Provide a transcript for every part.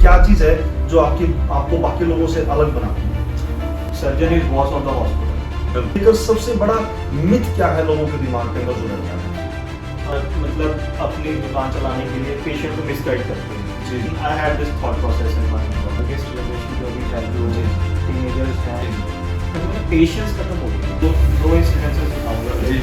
क्या चीज है जो आपको बाकी लोगों से अलग बनाती है? Surgeon is boss of the hospital. Because सबसे बड़ा मिथ क्या है लोगों के दिमाग के अंदर जो रहता है? मतलब अपनी दुकान चलाने के लिए पेशेंट को मिसगाइड करते हैं। जी। I had this thought process in my mind. Biggest generation जो अभी है जो टीनेजर्स हैं, पेशेंस खत्म हो गया। तो दो इंसिडेंसेस बताऊंगा। जी।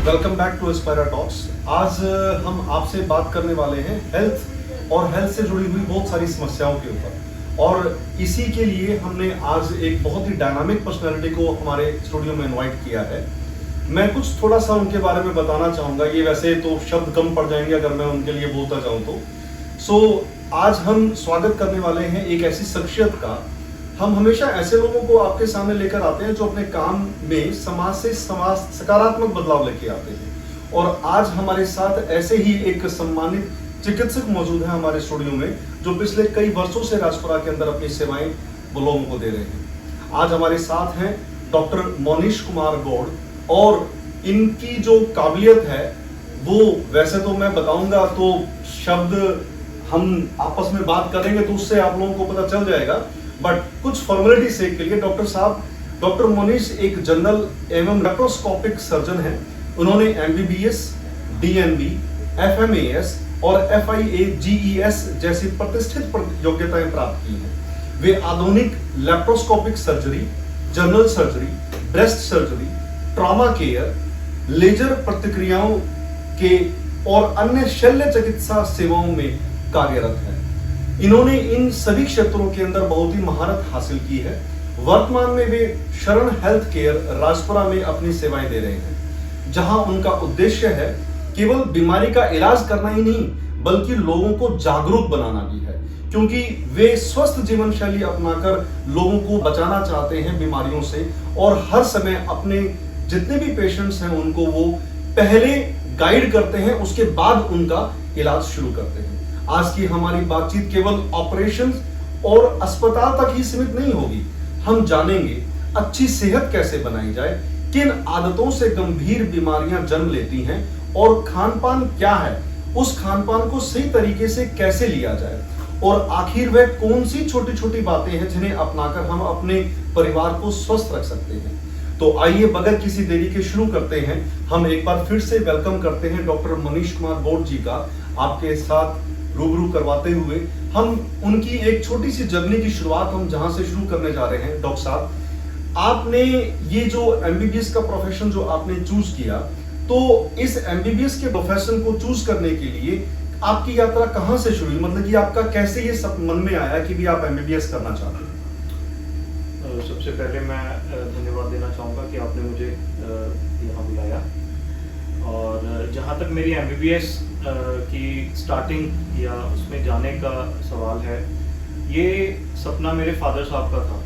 Welcome back to Aspira talks. आज हम आपसे बात करने वाले हैं हेल्थ और हेल्थ से जुड़ी हुई बहुत सारी समस्याओं के ऊपर, और इसी के लिए हमने आज एक बहुत ही डायनामिक पर्सनालिटी को हमारे स्टूडियो में इनवाइट किया है। मैं कुछ थोड़ा सा उनके बारे में बताना चाहूँगा। ये वैसे तो शब्द कम पड़ जाएंगे अगर मैं उनके लिए बोलता जाऊँ तो। आज हम स्वागत करने वाले हैं एक ऐसी शख्सियत का। हम हमेशा ऐसे लोगों को आपके सामने लेकर आते हैं जो अपने काम में समाज से सकारात्मक बदलाव लेके आते हैं, और आज हमारे साथ ऐसे ही एक सम्मानित चिकित्सक मौजूद है हमारे स्टूडियो में, जो पिछले कई वर्षों से राजपुरा के अंदर अपनी सेवाएं लोगों को दे रहे हैं। आज हमारे साथ हैं डॉक्टर मोनीश कुमार गौड़, और इनकी जो काबिलियत है वो वैसे तो मैं बताऊंगा तो शब्द हम आपस में बात करेंगे तो उससे आप लोगों को पता चल जाएगा, बट कुछ फॉर्मेलिटी से के लिए डॉक्टर साहब, डॉक्टर मोनीश एक जनरल एवं लेप्रोस्कोपिक सर्जन हैं। उन्होंने MBBS, DNB, FMAS और FIAGES जैसी प्रतिष्ठित योग्यताएं प्राप्त की हैं। वे आधुनिक laparoscopic surgery, general surgery, breast surgery, trauma care, laser प्रतिक्रियाओं के और अन्य शल्य चिकित्सा सेवाओं में कार्यरत है। इन्होंने इन सभी क्षेत्रों के अंदर बहुत ही महारत हासिल की है। वर्तमान में वे शरण हेल्थ केयर राजपुरा में अपनी सेवाएं दे रहे हैं, जहां उनका उद्देश्य है केवल बीमारी का इलाज करना ही नहीं बल्कि लोगों को जागरूक बनाना भी है, क्योंकि वे स्वस्थ जीवन शैली अपनाकर लोगों को बचाना चाहते हैं बीमारियों से, और हर समय अपने जितने भी पेशेंट्स हैं उनको वो पहले गाइड करते हैं, उसके बाद उनका इलाज शुरू करते हैं। आज की हमारी बातचीत केवल ऑपरेशन और अस्पताल तक ही सीमित नहीं होगी। हम जानेंगे अच्छी सेहत कैसे बनाई जाए, किन आदतों से गंभीर बीमारियां जन्म लेती हैं, और खान पान क्या है, उस खान पान को सही तरीके से कैसे लिया जाए, और आखिर वह कौन सी छोटी छोटी बातें हैं जिन्हें अपनाकर हम अपने परिवार को स्वस्थ रख सकते हैं। तो आइए बगैर किसी देरी के शुरू करते हैं। हम एक बार फिर से वेलकम करते हैं डॉक्टर मोनीश कुमार गौड़ जी का, आपके साथ रूबरू करवाते हुए हम उनकी एक छोटी सी जर्नी की शुरुआत हम जहां से शुरू करने जा रहे हैं। डॉक्टर साहब, आपने ये जो MBBS का प्रोफेशन जो आपने चूज किया, तो इस MBBS के प्रोफेशन को चूज करने के लिए आपकी यात्रा कहां से शुरू हुई? मतलब कि आपका कैसे ये सब मन में आया कि भी आप MBBS करना चाहते हैं? सबसे पहले मैं धन्यवाद देना चाहूँगा कि आपने मुझे यहाँ बुलाया। और जहाँ तक मेरी MBBS की स्टार्टिंग या उसमें जाने का सवाल है, ये सपना मेरे फादर साहब का था।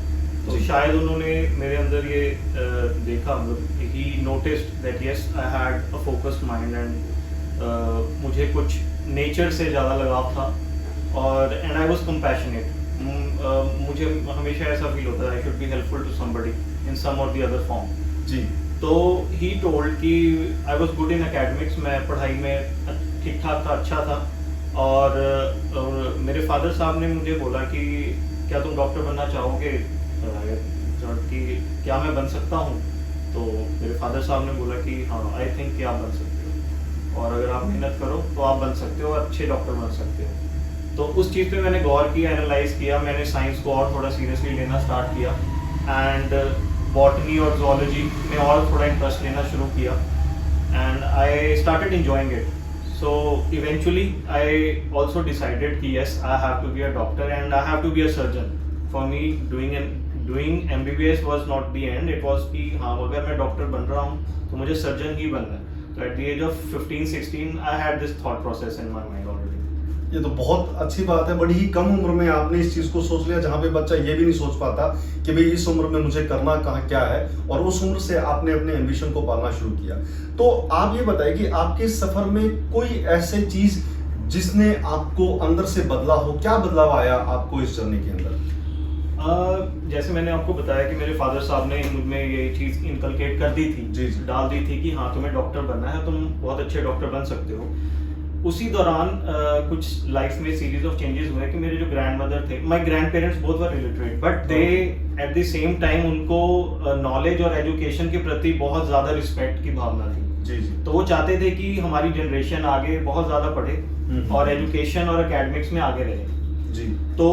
तो शायद उन्होंने मेरे अंदर ये देखा, ही noticed that yes I had a focused mind, and मुझे कुछ नेचर से ज़्यादा लगाव था, और एंड आई वाज कंपैशनेट। मुझे हमेशा ऐसा फील होता है I should be helpful to somebody in some और द अदर फॉर्म। जी। तो ही टोल्ड कि I was good in academics, मैं पढ़ाई में ठीक ठाक था, अच्छा था, और मेरे फादर साहब ने मुझे बोला कि क्या तुम डॉक्टर बनना चाहोगे, कि क्या मैं बन सकता हूँ? तो मेरे फादर साहब ने बोला कि हाँ, आई थिंक कि आप बन सकते हो, और अगर आप मेहनत करो तो आप बन सकते हो और अच्छे डॉक्टर बन सकते हो। तो उस चीज़ पे मैंने गौर किया, एनालाइज किया, मैंने साइंस को और थोड़ा सीरियसली लेना स्टार्ट किया, एंड बॉटनी और zoology में और थोड़ा इंटरेस्ट लेना शुरू किया, and I started enjoying it. So eventually I also decided कि yes, I have to be a doctor and I have to be a surgeon. For me doing MBBS was not the end. It was कि हाँ, अगर मैं doctor बन रहा हूँ तो मुझे सर्जन ही बनना है। तो at the age of 15-16 I had this thought process in my mind already. ये तो बहुत अच्छी बात है। बड़ी ही कम उम्र में आपने इस चीज को सोच लिया, जहाँ पे बच्चा ये भी नहीं सोच पाता कि भाई इस उम्र में मुझे करना कहाँ क्या है, और उस उम्र से आपने अपने एम्बिशन को पालना शुरू किया। तो आप ये बताइए कि आपके सफर में कोई ऐसी चीज जिसने आपको अंदर से बदला हो, क्या बदलाव आया आपको इस जर्नी के अंदर? जैसे मैंने आपको बताया कि मेरे फादर साहब ने मुझ में ये चीज़ इनकलकेट कर दी थी, जी, जी। डाल दी थी कि हाँ तुम्हें डॉक्टर बनना है, तुम बहुत अच्छे डॉक्टर बन सकते हो। उसी दौरान कुछ लाइफ में सीरीज ऑफ चेंजेस हुए कि मेरे जो ग्रैंड मदर थे, my grand parents both were illiterate, but they eight the same time उनको नॉलेज और एजुकेशन के प्रति बहुत ज़्यादा रिस्पेक्ट की भावना थी। जी, जी। तो वो चाहते थे कि हमारी जनरेशन आगे बहुत ज़्यादा पढ़े और एजुकेशन और एकेडमिक्स में आगे रहे। जी। तो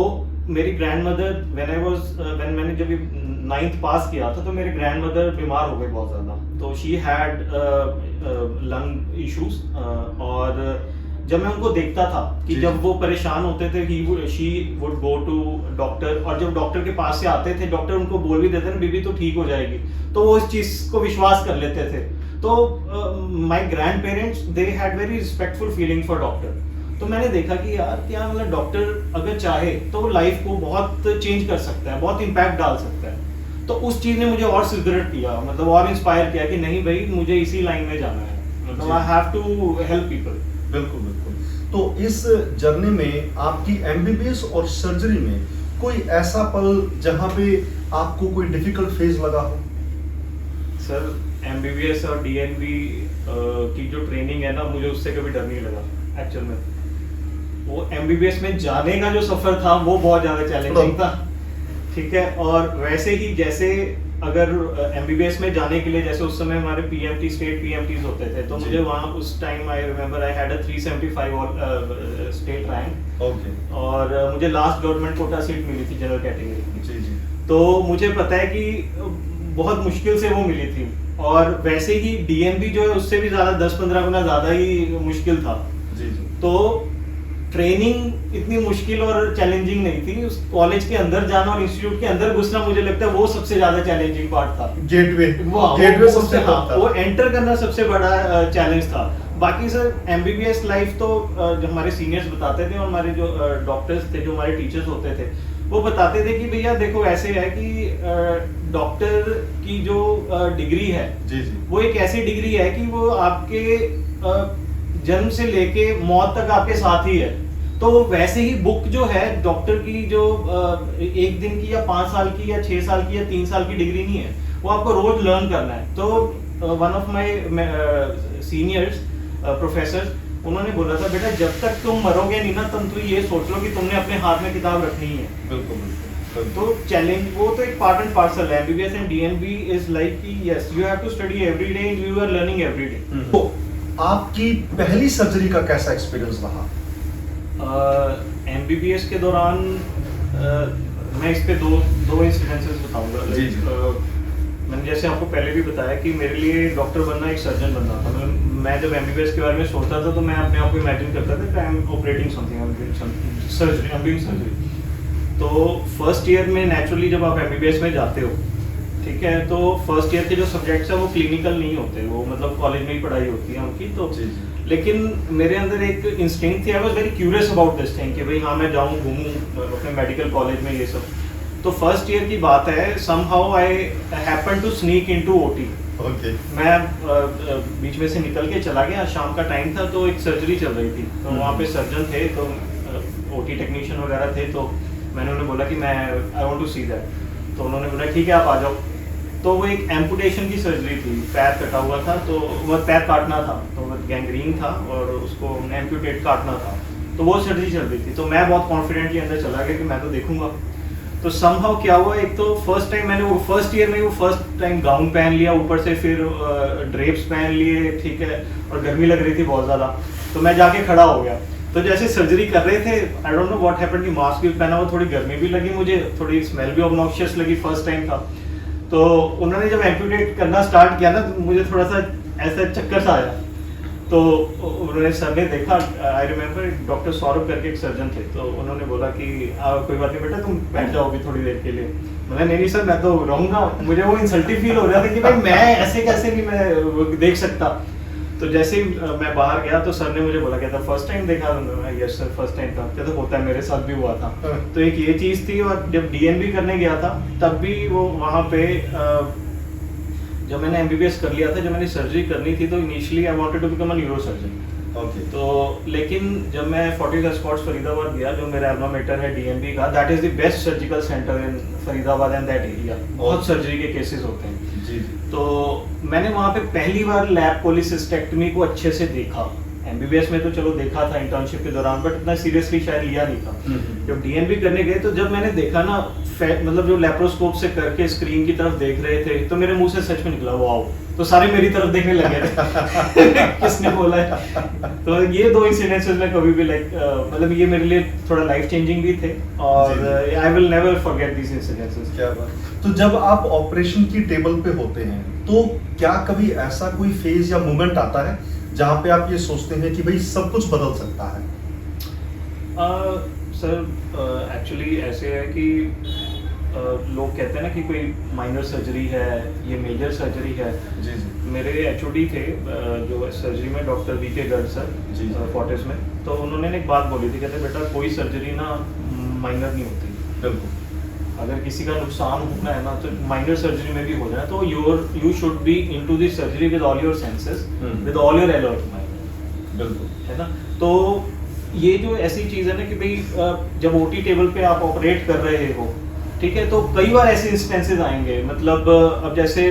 मेरी ग्रैंड मदर व्हेन मैंने जब 9th पास किया था तो मेरे ग्रैंड मदर बीमार हो गए बहुत ज़्यादा। तो शी हैड लंग इश्यूज, और जब मैं उनको देखता था कि जी। जब वो परेशान होते थे she would go to doctor, और जब डॉक्टर के पास से आते थे डॉक्टर उनको बोल भी देते ना बीबी तो ठीक हो जाएगी, तो वो इस चीज़ को विश्वास कर लेते थे। तो my grand parents they had very respectful feeling for doctor. तो मैंने देखा कि यार क्या मतलब डॉक्टर अगर चाहे तो वो लाइफ को बहुत चेंज कर सकता है, बहुत इम्पैक्ट डाल सकता है। तो उस चीज़ ने मुझे और सिगरेट किया, मतलब और इंस्पायर किया कि नहीं भाई मुझे इसी लाइन में जाना है, मतलब I have to help people. बिल्कुल बिल्कुल। तो इस जर्नी में आपकी एमबीबीएस और सर्जरी में कोई ऐसा पल जहां पे आपको कोई डिफिकल्ट फेज लगा हो? सर एमबीबीएस और डीएनबी की जो ट्रेनिंग है ना, मुझे उससे कभी डर नहीं लगा एक्चुअल में। वो एमबीबीएस में जाने का जो सफर था वो बहुत ज्यादा चैलेंजिंग था, ठीक है। और वैसे ही जैसे अगर एमबीबीएस में जाने के लिए जैसे उस समय हमारे पीएमटी स्टेट पीएमटीज होते थे, तो मुझे वहाँ उस time I remember I had a 375 state rank. Okay. और मुझे लास्ट गवर्नमेंट कोटा सीट मिली थी जनरल कैटेगरी की। जी जी। तो मुझे पता है कि बहुत मुश्किल से वो मिली थी, और वैसे ही डीएनबी जो है उससे भी ज्यादा 10-15 गुना ज्यादा ही मुश्किल था। जी जी। तो ट्रेनिंग इतनी मुश्किल और चैलेंजिंग नहीं थी, उस कॉलेज के अंदर जाना और इंस्टीट्यूट के अंदर घुसना मुझे लगता है वो सबसे ज्यादा चैलेंजिंग पार्ट था। गेटवे सबसे हाँ, टफ था। वो एंटर करना सबसे बड़ा चैलेंज था। बाकी सर एमबीबीएस लाइफ तो जो हमारे सीनियर्स बताते थे और हमारे जो डॉक्टर्स थे, जो हमारे टीचर्स होते थे, वो बताते थे कि भैया देखो ऐसे है कि डॉक्टर की जो डिग्री है जी जी। वो एक ऐसी डिग्री है कि वो आपके जन्म से लेके मौत तक आपके साथ ही है। तो वैसे ही बुक जो है डॉक्टर की जो 1 दिन की या 5 साल की या 6 साल की या 3 साल की डिग्री नहीं है, वो आपको रोज लर्न करना है। तो one of my seniors professor उन्होंने बोला था बेटा जब तक तुम मरोगे नहीं ना तुम तो ये सोच लो कि तुमने अपने हाथ में किताब रखनी ही है। बिल्कुल बिल्कुल। तो चैलेंज वो तो एक पार्ट एंड पार्सल है। MBBS and DNB is like कि yes you have to study every day and you are learning every day. तो आपकी पहली सर्जरी का कैसा एक्सपीरियंस रहा? एमबीबीएस के दौरान मैं इस पे दो इंसिडेंसेस बताऊंगा। जी, जी। मैंने जैसे आपको पहले भी बताया कि मेरे लिए डॉक्टर बनना एक सर्जन बनना था। मतलब मैं जब एमबीबीएस के बारे में सोचता था तो मैं अपने आप को इमेजिन करता था कि I am operating something, I am doing surgery, I am doing surgery. तो फर्स्ट ईयर में नेचुरली जब आप एमबीबीएस में जाते हो, ठीक है, तो फर्स्ट ईयर के जो सब्जेक्ट्स है वो क्लिनिकल नहीं होते, वो मतलब कॉलेज में ही पढ़ाई होती है उनकी। तो जी, जी। लेकिन मेरे अंदर एक इंस्टिंक्ट थी, I was very curious about this thing कि भाई हाँ मैं जाऊँ घूमूँ अपने मेडिकल कॉलेज में ये सब। तो फर्स्ट ईयर की बात है, somehow I happen to sneak into OT. Okay. मैं बीच में से निकल के चला गया, शाम का टाइम था तो एक सर्जरी चल रही थी, तो वहाँ पे सर्जन थे, तो ओटी टेक्नीशियन वगैरह थे। तो मैंने उन्हें बोला कि मैं I want to see that. तो उन्होंने बोला ठीक है आप आ जाओ। तो वो एक एम्पुटेशन की सर्जरी थी, पैर कटा हुआ था, तो वो पैर काटना था, तो वो गैंग्रीन था और उसको एम्पुटेट काटना था, तो वो सर्जरी चल रही थी। तो मैं बहुत कॉन्फिडेंटली अंदर चला गया कि मैं तो देखूंगा। तो समहाउ क्या हुआ, एक तो फर्स्ट टाइम मैंने वो फर्स्ट ईयर में वो फर्स्ट टाइम गाउन पहन लिया, ऊपर से फिर ड्रेप्स पहन लिए, ठीक है, और गर्मी लग रही थी बहुत ज़्यादा। तो मैं जाके खड़ा हो गया, तो जैसे सर्जरी कर रहे थे, I don't know what happened कि मास्क भी पहना हुआ, थोड़ी गर्मी भी लगी मुझे, थोड़ी स्मेल भी ऑब्नॉक्शियस लगी, फर्स्ट टाइम था। तो उन्होंने जब एम्पुटेट करना स्टार्ट किया ना, तो मुझे थोड़ा सा ऐसा चक्कर सा आया। तो उन्होंने सर ने देखा, आई रिमेम्बर डॉक्टर सौरभ करके एक सर्जन थे, तो उन्होंने बोला कि कोई बात नहीं बेटा तुम बैठ जाओ अभी थोड़ी देर के लिए। मैंने नहीं सर मैं तो रहूँगा। मुझे वो इंसल्टिव फील हो रहा था कि भाई मैं ऐसे कैसे नहीं मैं देख सकता। तो जैसे ही मैं बाहर गया तो सर ने मुझे बोला क्या था फर्स्ट टाइम देखा? यस सर फर्स्ट टाइम था। क्या तो होता है, मेरे साथ भी हुआ था। तो एक ये चीज़ थी। और जब डीएनबी करने गया था तब भी वो वहाँ पे जब मैंने एमबीबीएस कर लिया था, जब मैंने सर्जरी करनी थी, तो initially I wanted to become a neurosurgeon. Okay. तो लेकिन जब मैं फोर्टिस एस्कॉर्ट्स फरीदाबाद गया, जो मेरा एल्मा मेटर है डीएनबी का, that is the best surgical centre in Faridabad and that area. बहुत सर्जरी के केसेस होते हैं जी जी। तो मैंने वहाँ पे पहली बार लैब कोलिसिस्टेक्टमी को अच्छे से देखा। एमबीबीएस में तो चलो देखा था इंटर्नशिप के दौरान, बट इतना सीरियसली शायद लिया नहीं था। जब डीएनबी करने गए तो जब मैंने देखा ना, मतलब जो लेप्रोस्कोप से करके स्क्रीन की तरफ देख रहे थे, तो मेरे मुंह से सच में निकला वाओ, तो सारे मेरी तरफ देखने लगे थे किसने बोला है। तो ये दो इंसिडेंसेस में कभी भी मतलब ये मेरे लिए थोड़ा लाइफ चेंजिंग भी थे, और I will never forget this incidences. क्या बात। तो जब आप ऑपरेशन की टेबल पे होते हैं तो क्या कभी ऐसा कोई फेज या मोमेंट आता है जहाँ पे आप ये सोचते हैं कि भाई सब कुछ बदल सकता है? सर एक्चुअली ऐसे है कि लोग कहते हैं ना कि कोई माइनर सर्जरी है, ये मेजर सर्जरी है। जी जी। मेरे एचओडी थे जो सर्जरी में, डॉक्टर वीके गर्ग सर जी। फोर्टिस में, तो उन्होंने एक बात बोली थी, कहते बेटा कोई सर्जरी ना माइनर नहीं होती। बिल्कुल। अगर किसी का नुकसान होना है ना तो माइनर सर्जरी में भी हो जाए, तो you should be into the surgery with all your senses, with all your alert mind. बिल्कुल। है ना। तो ये जो ऐसी चीज है ना कि भाई जब ओटी टेबल पे आप ऑपरेट कर रहे हो, ठीक है, तो कई बार ऐसे इंस्टेंसेस आएंगे। मतलब अब जैसे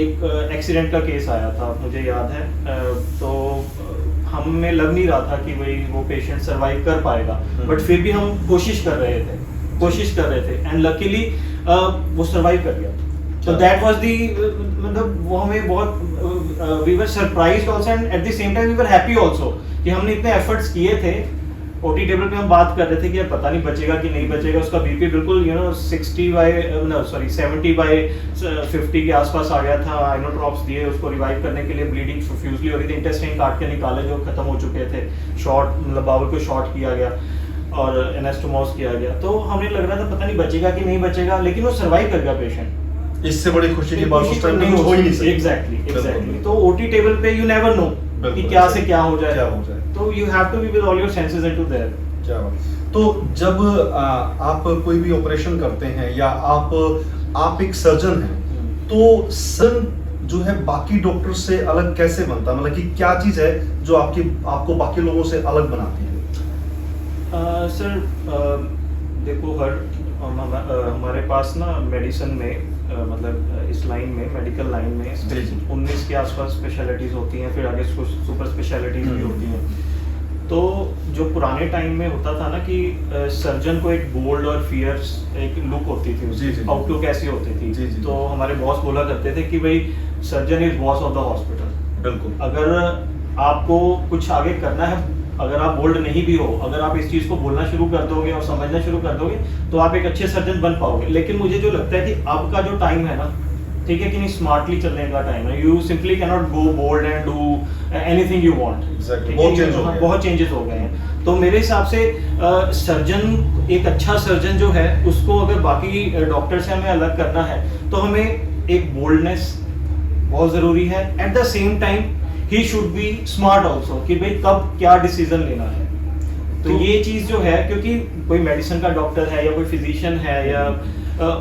एक एक्सीडेंट का केस आया था, मुझे याद है, तो हमें लग नहीं रहा था कि भाई वो पेशेंट सरवाइव कर पाएगा, बट फिर भी हम कोशिश कर रहे थे एंड लकीली वो सरवाइव कर गया। तो दैट वाज दी, मतलब वो हमें बहुत we were surprised also and at the same time we were happy also कि हमने इतने एफर्ट्स किए थे। ओटी टेबल पे हम बात कर रहे थे कि यार पता नहीं बचेगा कि नहीं बचेगा, उसका बीपी बिल्कुल 70/50 के आसपास आ गया था। आइनोट्रॉप्स दिए उसको रिवाइव करने के लिए, ब्लीडिंग प्रोफ्यूजली हो रही थी, इंटेस्टाइन काट के निकाले जो खत्म हो चुके थे, शॉर्ट मतलब बाउल को शॉर्ट किया गया और एनास्टोमोस किया गया। तो हमें लग रहा था पता नहीं बचेगा कि नहीं बचेगा, लेकिन वो सर्वाइव कर गया पेशेंट। इससे बड़ी खुशी की बात उस टाइम पे नहीं हो ही नहीं सकती। एग्जैक्टली। तो ओटी टेबल पे यू नेवर नो कि क्या से क्या हो जाए, तो you have to be with all your senses into there. क्या बात। तो जब आप कोई भी ऑपरेशन करते हैं या आप एक सर्जन हैं, तो सर्जन जो है बाकी डॉक्टर से अलग कैसे बनता है? मतलब कि क्या चीज है जो आपको बाकी लोगों से अलग बनाती है? सर देखो, हमारे पास ना मेडिसिन में मतलब इस लाइन में, मेडिकल लाइन में 19 के आसपास स्पेशलिटीज होती हैं, फिर आगे सुपर स्पेशलिटीज भी होती हैं। तो जो पुराने टाइम में होता था ना कि सर्जन को एक बोल्ड और फियर्स एक लुक होती थी, आउटलुक ऐसी होती थी। जी। तो हमारे बॉस बोला करते थे कि भाई surgeon is boss of the hospital. बिल्कुल। अगर आपको कुछ आगे करना है, अगर आप बोल्ड नहीं भी हो, अगर आप इस चीज को बोलना शुरू कर दोगे और समझना शुरू कर दोगे, तो आप एक अच्छे सर्जन बन पाओगे। लेकिन मुझे जो लगता है कि अब का जो टाइम है ना, ठीक है कि नहीं, स्मार्टली चलने का टाइम है। You simply can not go bold and do anything you want. बहुत चेंजेस हो गए हैं। तो मेरे हिसाब से सर्जन, एक अच्छा सर्जन जो है, उसको अगर बाकी डॉक्टर से हमें अलग करना है तो हमें एक बोल्डनेस बहुत जरूरी है। Eight the same time he should be smart also कि भाई कब क्या डिसीजन लेना है। तो ये चीज जो है, क्योंकि कोई मेडिसिन का डॉक्टर है या कोई फिजिशियन है या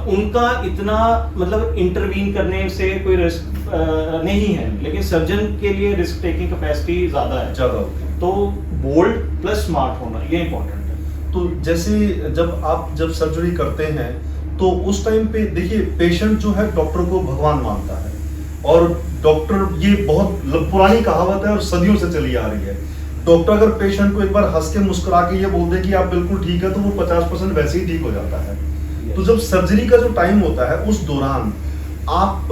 उनका इतना मतलब इंटरवीन करने से कोई रिस्क नहीं है, लेकिन सर्जन के लिए रिस्क टेकिंग कैपेसिटी ज्यादा है। तो बोल्ड प्लस स्मार्ट होना ये इंपॉर्टेंट है। तो जैसे जब सर्जरी करते हैं तो उस टाइम पे देखिए, पेशेंट जो है डॉक्टर को भगवान मानता है, और डॉक्टर, ये बहुत पुरानी कहावत है और सदियों से चली आ रही है। डॉक्टर अगर पेशेंट को एक बार हंस के मुस्कुरा के ये बोल दे कि आप बिल्कुल ठीक है, तो वो 50% वैसे ही ठीक हो जाता है। तो जब सर्जरी का जो टाइम होता है, उस दौरान आप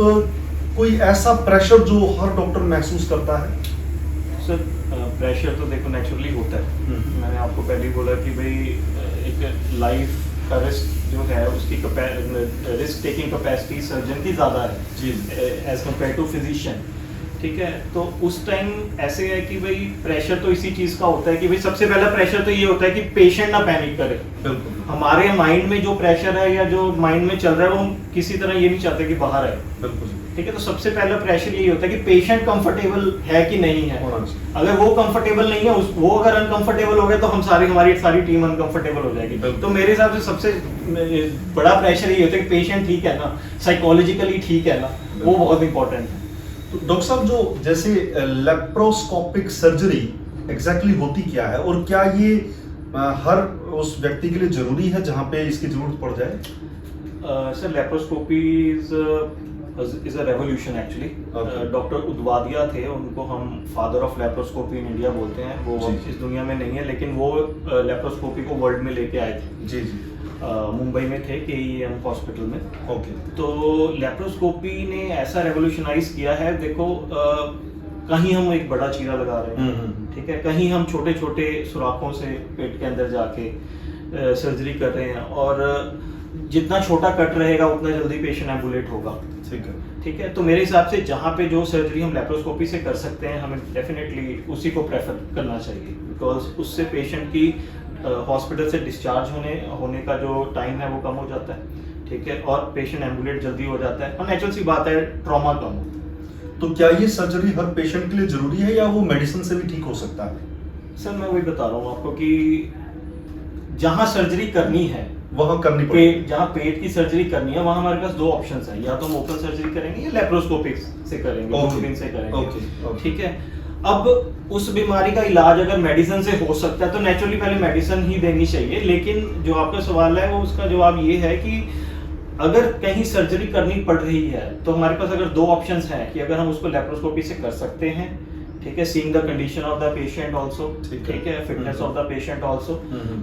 कोई ऐसा प्रेशर जो हर डॉक्टर महसूस करता है? सर प्रेशर तो देखो नेचुरली होता है। मैंने आपको पहले ही बोला कि भाई एक लाइफ का रिस्क जो है, उसकी रिस्क टेकिंग कैपेसिटी सर्जन की ज़्यादा है एज कम्पेयर टू फिजिशियन। ठीक है, तो उस टाइम ऐसे है कि भाई प्रेशर तो इसी चीज़ का होता है कि भाई सबसे पहला प्रेशर तो ये होता है कि पेशेंट ना पैनिक करे। बिल्कुल। हमारे माइंड में जो प्रेशर है या जो माइंड में चल रहा है, वो हम किसी तरह ये नहीं चाहते कि बाहर आए। बिल्कुल। ठीक है, तो सबसे पहला प्रेशर यही होता है कि पेशेंट कंफर्टेबल है कि नहीं है। अगर वो कंफर्टेबल नहीं है, वो अगर अनकंफर्टेबल हो गया, तो हमारी सारी टीम अनकंफर्टेबल हो जाएगी। तो मेरे हिसाब से सबसे बड़ा प्रेशर यही होता है कि पेशेंट ठीक है ना, साइकोलॉजिकली ठीक है ना, वो बहुत इंपॉर्टेंट है। तो डॉक्टर साहब, जो जैसे लेप्रोस्कोपिक सर्जरी एग्जैक्टली होती क्या है, और क्या ये हर उस व्यक्ति के लिए जरूरी है जहाँ पे इसकी जरूरत पड़ जाए? Sir laparoscopy is a revolution actually. Okay. Doctor Udwadia थे, उनको हम father of laparoscopy in India बोलते हैं। वो जी। इस दुनिया में नहीं है, लेकिन वो लेप्रोस्कोपी को वर्ल्ड में लेके आए थे। जी जी। मुंबई में थे KEM हॉस्पिटल में। ओके। तो लेप्रोस्कोपी ने ऐसा रेवोल्यूशनाइज किया है। देखो कहीं हम एक बड़ा चीरा लगा रहे हैं, ठीक है, कहीं हम छोटे छोटे सुराखों से पेट के अंदर जाके सर्जरी कर रहे हैं, और जितना छोटा कट रहेगा उतना जल्दी पेशेंट एम्बुलेट होगा। ठीक है। ठीक है, तो मेरे हिसाब से जहाँ पे जो सर्जरी हम लेप्रोस्कोपी से कर सकते हैं, हमें डेफिनेटली उसी को प्रेफर करना चाहिए, बिकॉज उससे पेशेंट की हॉस्पिटल से डिस्चार्ज होने का जो टाइम है वो कम हो जाता है। ठीक है, और पेशेंट एम्बुलेट जल्दी हो जाता है, और नेचुरल सी बात है, ट्रॉमा कम हो। तो क्या ये सर्जरी हर पेशेंट के लिए जरूरी है, या वो मेडिसिन से भी ठीक हो सकता है? सर मैं वही बता रहा हूँ आपको कि जहाँ सर्जरी करनी है, वहाँ करनी पड़ेगी। जहाँ पेट की सर्जरी करनी है, वहाँ हमारे पास दो ऑप्शंस हैं, या तो हम ओपन सर्जरी करेंगे या लेप्रोस्कोपिक से करेंगे, दूरबीन से करेंगे। ठीक है, अब उस बीमारी का इलाज अगर मेडिसिन से हो सकता है तो नेचुरली पहले मेडिसिन ही देनी चाहिए। लेकिन जो आपका सवाल है वो उसका जवाब ये है कि अगर कहीं सर्जरी करनी पड़ रही है तो हमारे पास अगर दो ऑप्शंस हैं कि अगर हम उसको लेप्रोस्कोपी से कर सकते हैं, ठीक है, seeing the condition of the patient also, ठीक है, fitness of the patient also,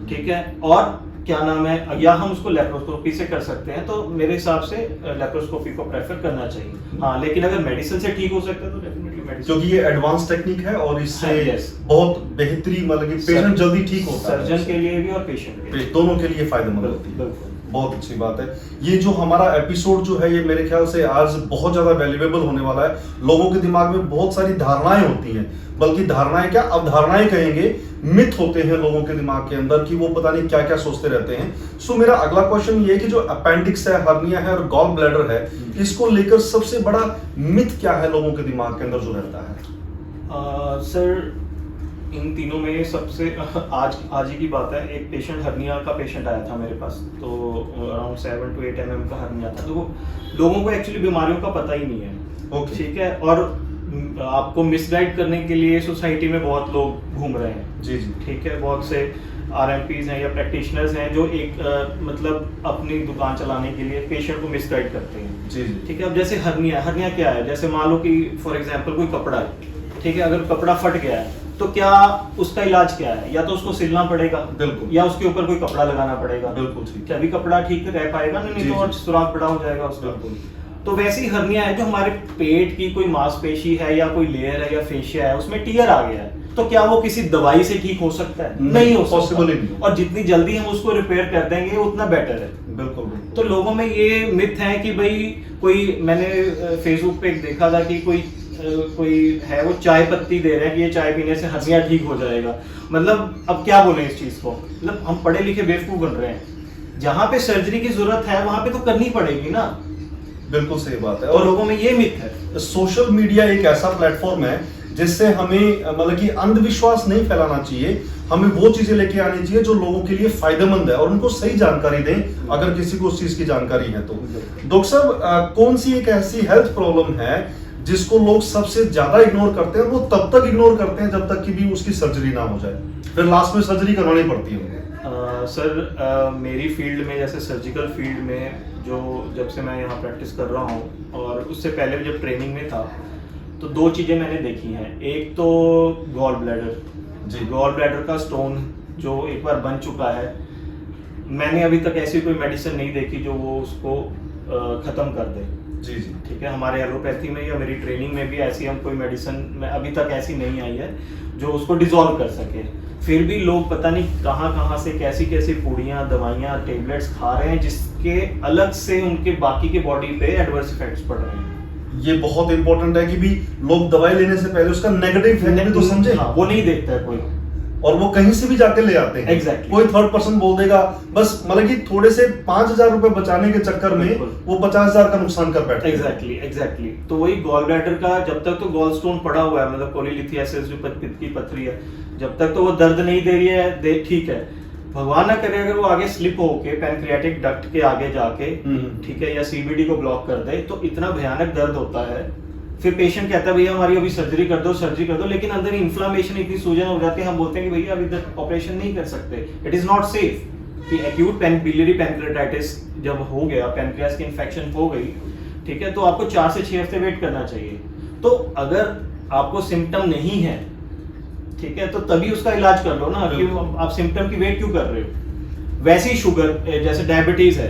ठीक है, और क्या नाम है, या हम उसको लेप्रोस्कोपी से कर सकते हैं, तो मेरे हिसाब से लेप्रोस्कोपी को प्रेफर करना चाहिए। हाँ, लेकिन अगर मेडिसिन से ठीक हो सकता है तो डेफिनेटली मेडिसिन, क्योंकि ये एडवांस टेक्निक है और इससे हाँ, yes. बहुत बेहतरी, मतलब कि पेशेंट जल्दी ठीक होता है, सर्जन के लिए भी और पेशेंट के लिए दोनों के लिए फायदेमंद होती है। बिल्कुल। बहुत अच्छी बात है। ये जो हमारा एपिसोड जो है, ये मेरे ख्याल से आज बहुत ज्यादा वैल्यूएबल होने वाला है। लोगों के दिमाग में बहुत सारी धारणाएं होती हैं, बल्कि धारणाएं क्या, अवधारणाएं कहेंगे, मिथ होते हैं लोगों के दिमाग के अंदर कि वो पता नहीं क्या क्या सोचते रहते हैं। सो मेरा अगला क्वेश्चन ये है कि जो अपेंडिक्स है, हर्निया है और गॉल ब्लैडर है, इसको लेकर सबसे बड़ा मिथ क्या है लोगों के दिमाग के अंदर जो रहता है? सर इन तीनों में सबसे आज ही की बात है, एक पेशेंट हर्निया का पेशेंट आया था मेरे पास, तो अराउंड 7 to 8 mm का हर्निया था। तो लोगों को एक्चुअली बीमारियों का पता ही नहीं है। Okay. ठीक है, और आपको मिसगाइड करने के लिए सोसाइटी में बहुत लोग घूम रहे हैं। जी जी। ठीक है, बहुत से RMPs हैं या प्रैक्टिशनर्स हैं जो एक मतलब अपनी दुकान चलाने के लिए पेशेंट को मिसगाइड करते हैं। जी जी। ठीक है, अब जैसे हर्निया क्या है, जैसे मान लो कि फॉर एग्जांपल कोई कपड़ा है, ठीक है, अगर कपड़ा फट गया है तो क्या उसका इलाज क्या है, या तो उसको सिलना पड़ेगा, बिल्कुल, या उसके ऊपर कोई कपड़ा लगाना पड़ेगा। बिल्कुल ठीक। क्या भी कपड़ा ठीक रह पाएगा? नहीं, तो और सुराख बड़ा हो जाएगा उसका। तो वैसे ही हर्निया है, जो हमारे पेट की कोई मांसपेशी है या कोई लेयर है या फेशिया है, उसमें टियर आ गया है, तो क्या वो किसी दवाई से ठीक हो सकता है? नहीं हो सकता, पॉसिबल ही नहीं। और जितनी जल्दी हम उसको रिपेयर कर देंगे उतना बेटर है। बिल्कुल। तो लोगों में ये मिथ है कि भाई कोई, मैंने फेसबुक पे एक देखा था कि कोई है वो चाय पत्ती दे रहे हैं कि ये चाय पीने से हर्निया ठीक हो जाएगा। मतलब अब क्या बोले इस चीज को, मतलब हम पढ़े लिखे बेवकूफ बन रहे हैं। जहाँ पे सर्जरी की जरूरत है वहां पे तो करनी पड़ेगी ना। बिल्कुल सही बात है। और लोगों में ये मिथ है। सोशल मीडिया एक ऐसा प्लेटफॉर्म है जिससे हमें मतलब कि अंधविश्वास नहीं फैलाना चाहिए, हमें वो चीजें लेके आनी चाहिए जो लोगों के लिए फायदेमंद है, और उनको सही जानकारी दें अगर किसी को उस चीज की जानकारी है तो। डॉक्टर साहब, कौन सी एक ऐसी हेल्थ प्रॉब्लम है जिसको लोग सबसे ज्यादा इग्नोर करते हैं, वो तब तक इग्नोर करते हैं जब तक कि भी उसकी सर्जरी ना हो जाए, फिर लास्ट में सर्जरी करवानी पड़ती है? सर मेरी फील्ड में, जैसे सर्जिकल फील्ड में, जो जब से मैं यहाँ प्रैक्टिस कर रहा हूँ और उससे पहले जब ट्रेनिंग में था, तो दो चीज़ें मैंने देखी हैं। एक तो गॉल ब्लैडर जी, गॉल ब्लैडर का स्टोन जो एक बार बन चुका है, मैंने अभी तक ऐसी कोई मेडिसिन नहीं देखी जो वो उसको ख़त्म कर दे। जी जी। ठीक है, हमारे एलोपैथी में या मेरी ट्रेनिंग में भी ऐसी हम कोई मेडिसिन में अभी तक ऐसी नहीं आई है जो उसको डिसॉल्व कर सके। फिर भी लोग पता नहीं कहाँ से कैसी कैसी पुड़ियाँ, दवाइयाँ, टेबलेट्स खा रहे हैं जिसके अलग से उनके बाकी के बॉडी पे एडवर्स इफेक्ट्स पड़ रहे हैं। ये बहुत इंपॉर्टेंट है कि भी लोग दवाई लेने से पहले उसका नेगेटिव इफेक्ट भी तो समझे। हाँ, वो नहीं देखता है कोई, और वो कहीं से भी जाके ले आते हैं। Exactly. कोई थर्ड पर्सन बोल देगा, बस मतलब कि थोड़े से 5,000 रुपए बचाने के चक्कर में वो 50,000 का नुकसान कर बैठे। एग्जैक्टली। तो वही गॉल ब्लैडर का, जब तक तो गॉल स्टोन पड़ा हुआ है, मतलब कोलिलिथियासिस जो पित्त की पथरी है, जब तक तो वो दर्द नहीं दे रही है, ठीक है। भगवान ना करे अगर वो आगे स्लिप होके पैनक्रियाटिक डक्ट के आगे जाके, ठीक है, या CBD को ब्लॉक कर दे, तो इतना भयानक दर्द होता है फिर पेशेंट कहता है भैया हमारी अभी सर्जरी कर दो, लेकिन अंदर इन्फ्लामेशन इतनी सूजन हो जाती है, हम बोलते हैं कि भैया अभी तक ऑपरेशन नहीं कर सकते, इट इज नॉट सेफ। कि एक्यूट बिलियरी पैनक्रेटाइटिस जब हो गया, पैनक्रियास की इन्फेक्शन हो गई, ठीक है, तो आपको 4 से 6 हफ्ते वेट करना चाहिए। तो अगर आपको सिम्टम नहीं है, ठीक है, तो तभी उसका इलाज कर लो ना, कि आप सिम्टम की वेट क्यों कर रहे हो। वैसे ही शुगर, जैसे डायबिटीज है,